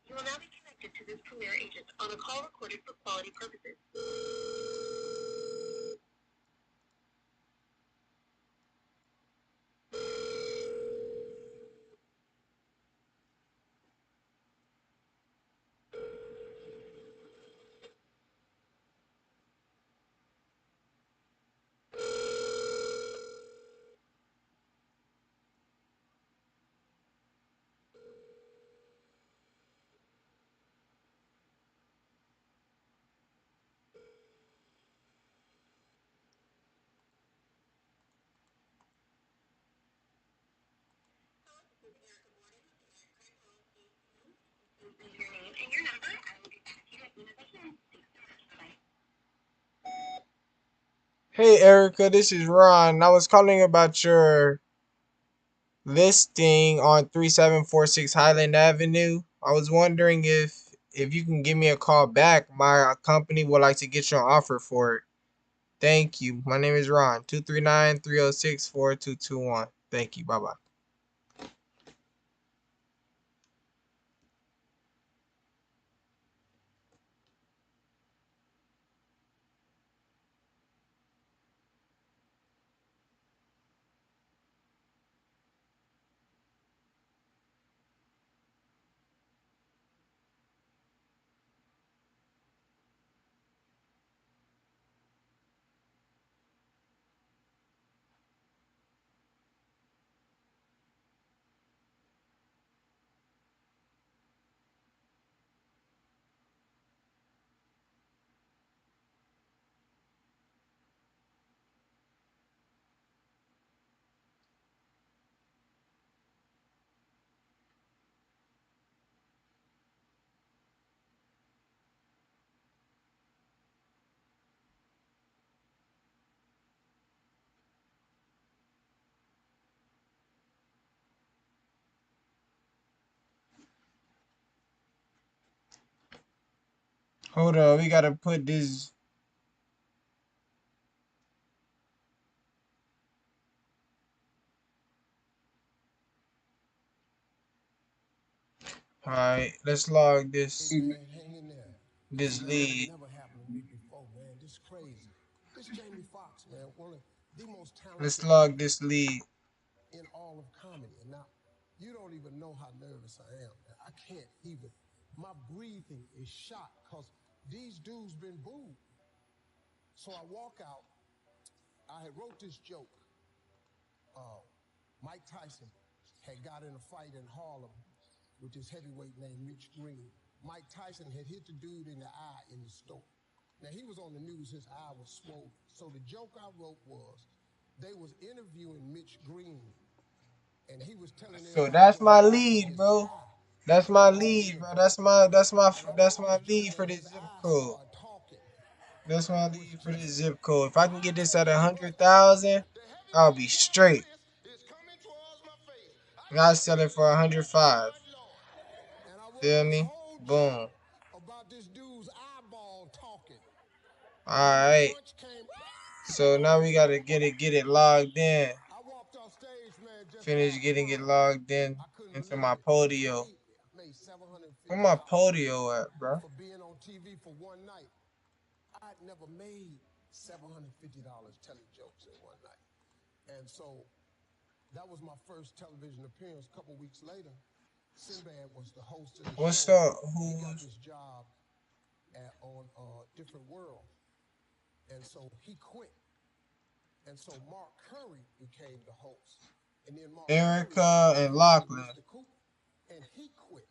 You will now be connected. connected to this Premier agent on a call recorded for quality purposes. Your name and your number. I will get back to you as soon as I can. Thanks so much. Bye-bye. Hey Erica, this is Ron. I was calling about your listing on 3746 Highland Avenue. I was wondering if you can give me a call back. My company would like to get you an offer for it. Thank you. My name is Ron. 239-306-4221. Thank you. Bye-bye. Hold on, we gotta put this. All right, let's log this. Hey, man, hang in there. This Man, that lead. never happened to me before, man. This is crazy. This Jamie Foxx, man, one of the most Let's talented log actors this lead. in all of comedy. And now, you don't even know how nervous I am, man. I can't even. My breathing is shot because these dudes been booed. So I walk out. I had wrote this joke. Mike Tyson had got in a fight in Harlem with this heavyweight named Mitch Green. Mike Tyson had hit the dude in the eye in the store. Now, he was on the news, his eye was swollen. So the joke I wrote was, they was interviewing Mitch Green, and he was telling So everybody that's what my happened to lead, his bro. eye That's my all lead, year bro. ago. That's my lead for And this his zip eye code. started talking. That's my It was lead for this just zip code. If I can get this at mind-blowing. 100,000, The I'll heavyweight be straight. champion is coming towards my face. I And I'll can't sell it for believe it. 105. But Lord. And I wrote Feel this me? whole joke Boom. about this dude's eyeball talking. And when the Alright. punch came, So now we gotta get it logged in. I walked off stage, man, just Finish started getting it crying. logged in I couldn't into believe my it. They Podio. paid me. I made Where $750 my Podio at, bro? for being on TV for one night. I'd never made $750 telling jokes in one night. And so that was my first television appearance. A couple weeks later, Sinbad was the host of the What's show. up? He got Who's this job on Different World. And so he quit. And so Mark Curry became the host. And then Mark Curry Erica and invited Lachlan? Mr. Cooper. And he quit.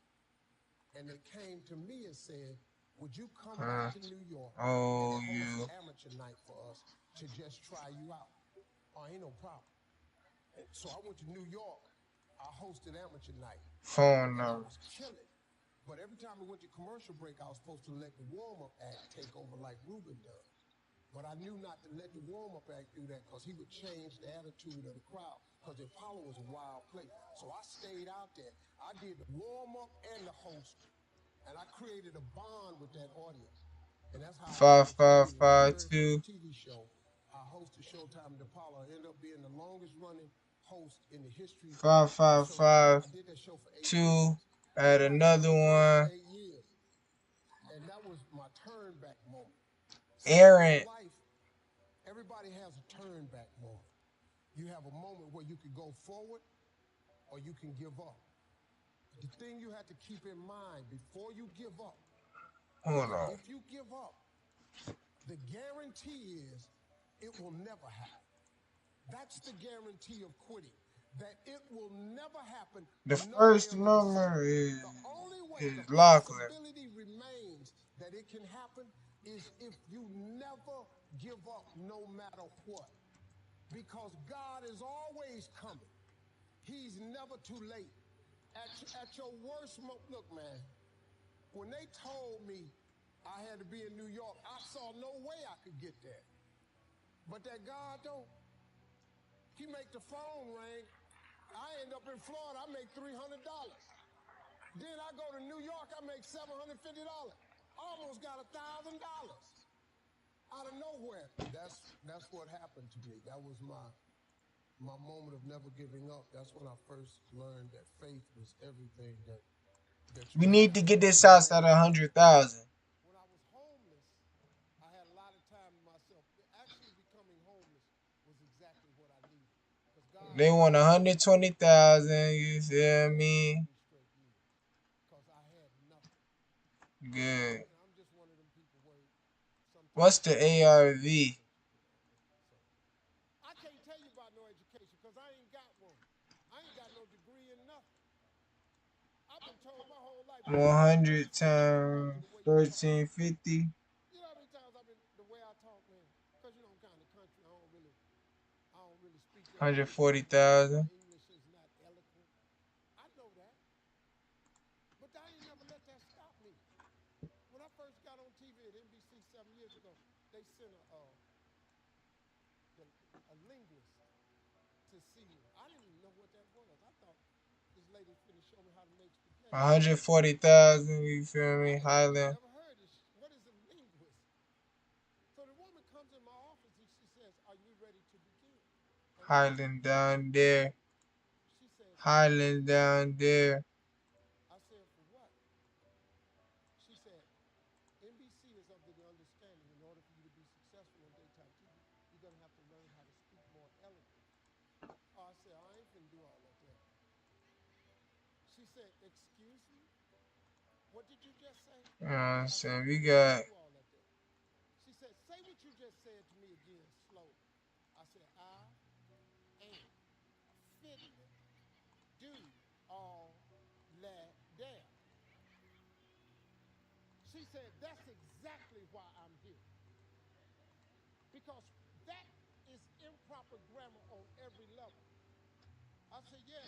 And they came to me and said, would you come back to New York and Oh, host you. amateur night for us to just try you out? Oh, ain't no problem. And so I went to New York. I hosted amateur night. Phone And I number. was killing. But every time we went to commercial break, I was supposed to let the warm-up act take over like Ruben does. But I knew not to let the warm-up act do that because he would change the attitude of the crowd because Apollo was a wild place. So I stayed out there. I did the warm-up and the host, and I created a bond with that audience. And that's how I got undefeated. It was my very 5552. first TV show. I hosted Showtime at Apollo. I ended up being the longest-running host in the history of Showtime. I did that show for 8 years. 5552. Add Then I got another reversed for one. 8 years. Aaron. Life, everybody has a turn back moment. You have a moment where you can go forward or you can give up. The thing you have to keep in mind before you give up, Hold on. if you give up, the guarantee is it will never happen. That's the guarantee of quitting, that it will never happen. The first number is Lachlan. Possibility remains that it can happen is if you never give up no matter what. Because God is always coming. He's never too late. At your worst look, man, when they told me I had to be in New York, I saw no way I could get there. But that God don't. He make the phone ring. I end up in Florida, I make $300. Then I go to New York, I make $750. Almost got $1,000 out of nowhere. That's what happened to me. That was my moment of never giving up. That's when I first learned that faith was everything. That We need to get this house at 100,000. When I was homeless, I had a lot of time to myself. Actually, becoming homeless was exactly what I needed. They want 120,000. You feel me? Good. What's the ARV? I can't tell you about no education because I ain't got one. I ain't got no degree in nothing. I've been told my whole life. 100 times 1350. You know how many times I've been the way I talk, man? Because you know I'm kind of country. I don't really speak that. 140,000. English is not eloquent. I know that, but I ain't never let that stop me. When I first got on TV at NBC 7 years ago, they sent a linguist to see me. I didn't even know what that was. I thought this lady was finna show me how to make spaghetti. 140,000. You feel me? Highland. Never heard this. What is a linguist? So the woman comes in my office and she says, "Are you ready to begin?" Highland down there. Highland down there. I said, "For what?" She said, "NBC is of the understanding in order for you to be successful on daytime TV, you're going to have to learn how to speak more eloquently." Oh, I said, "I ain't finna do all that there." She said, "Excuse me? What did you just say?" I'm saying we got. She said, "Say what you just said to me again, slowly." I said, "I ain't finna do all that there." She said, "That's exactly why I'm here. Because that is improper grammar on every level." I said, "Yeah,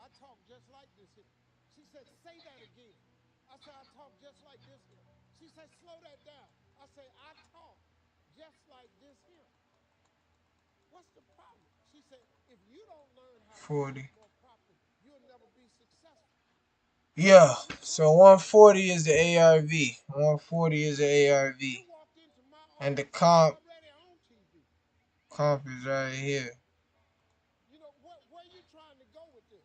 I talk just like this here." She said, "Say that again." I said, "I talk just like this here." She said, "Slow that down." I said, "I talk just like this here. What's the problem?" She said, "If you don't learn how to 40. speak more properly, you'll never be successful." Yeah. So 140 is the ARV. 140 is the ARV. And the comp is right here. You know, where you trying to go with this?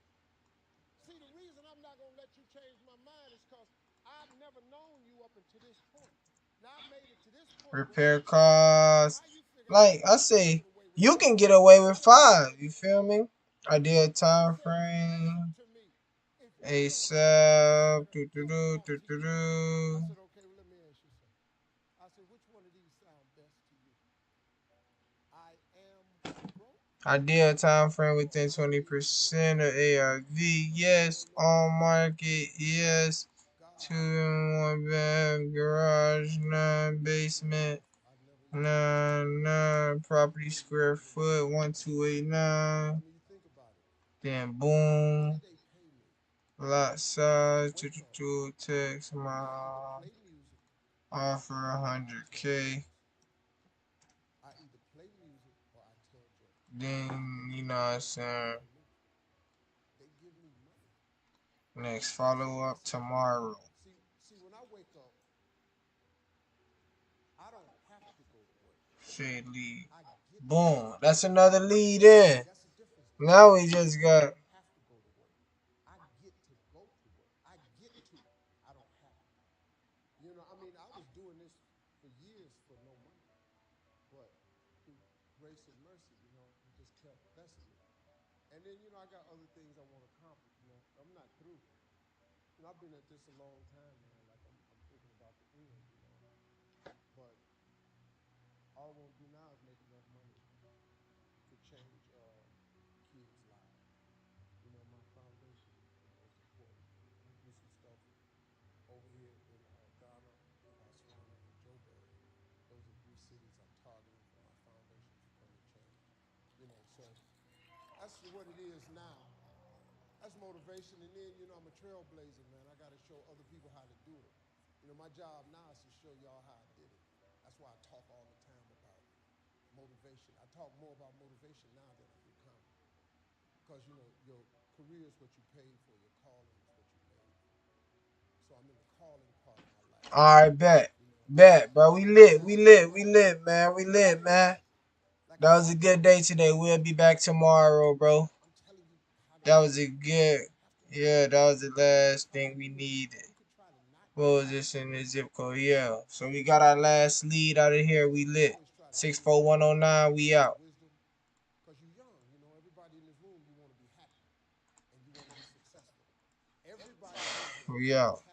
See, the reason I'm not going to let you change my mind is because I've never known you up until this point. Now I made it to this point. Repair costs. Like I say, you can get away with 5. You feel me? Ideal time frame. ASAP. Do do do do do do. I said, "Okay, well, let me ask you something." I said, "Which one of these sound best to you?" I am broke. Ideal time frame within 20% of ARV. Yes. On market. Yes. 2-in-1 bed. Garage. 9 basement. 9 property square foot. 1289. Then boom. Lot size. 222 text. My offer 100K. I either play music or I tell jokes. Then you know what I'm saying. They give me money. Next follow up tomorrow. See, when I wake up, I don't have to go to work. Shade lead. I get Boom. That's another lead in. That's the difference. Now we just got. I don't have to go to work. I get to go to work. I get to. I don't have to. You know, I mean, I was doing this for years for no money. grace and mercy, you know, he just kept blessing me. And then, you know, I got other things I want to accomplish, you know. I'm not through. You know, I've been at this a long time, man. Like I'm thinking about the end, you know. But all I want to do now is make enough money to change kids' lives. You know, my foundation is the most important. We do some stuff over here in Ghana, Botswana, and Joburg. Those are 3 cities I'm targeting for my foundation to come and change. You know, so that's what it is now. That's motivation. And then, you know, I'm a trailblazer, man. I got to show other people how to do it. You know, my job now is to show y'all how I did it. That's why I talk all the time about motivation. I talk more about motivation now than I do comedy. Because, you know, your career is what you paid for. Your calling is what you made for. So I'm in the calling part of my life. All right, bet. Bet, bro. We lit, man. We lit, man. That was a good day today. We'll be back tomorrow, bro. That was a good, yeah, that was the last thing we needed. What was this in the zip code? Yeah. So we got our last lead out of here. We lit. 64109, we out. Because you're young, you know, everybody in this room, you want to be happy and you want to be successful. Everybody in here We out.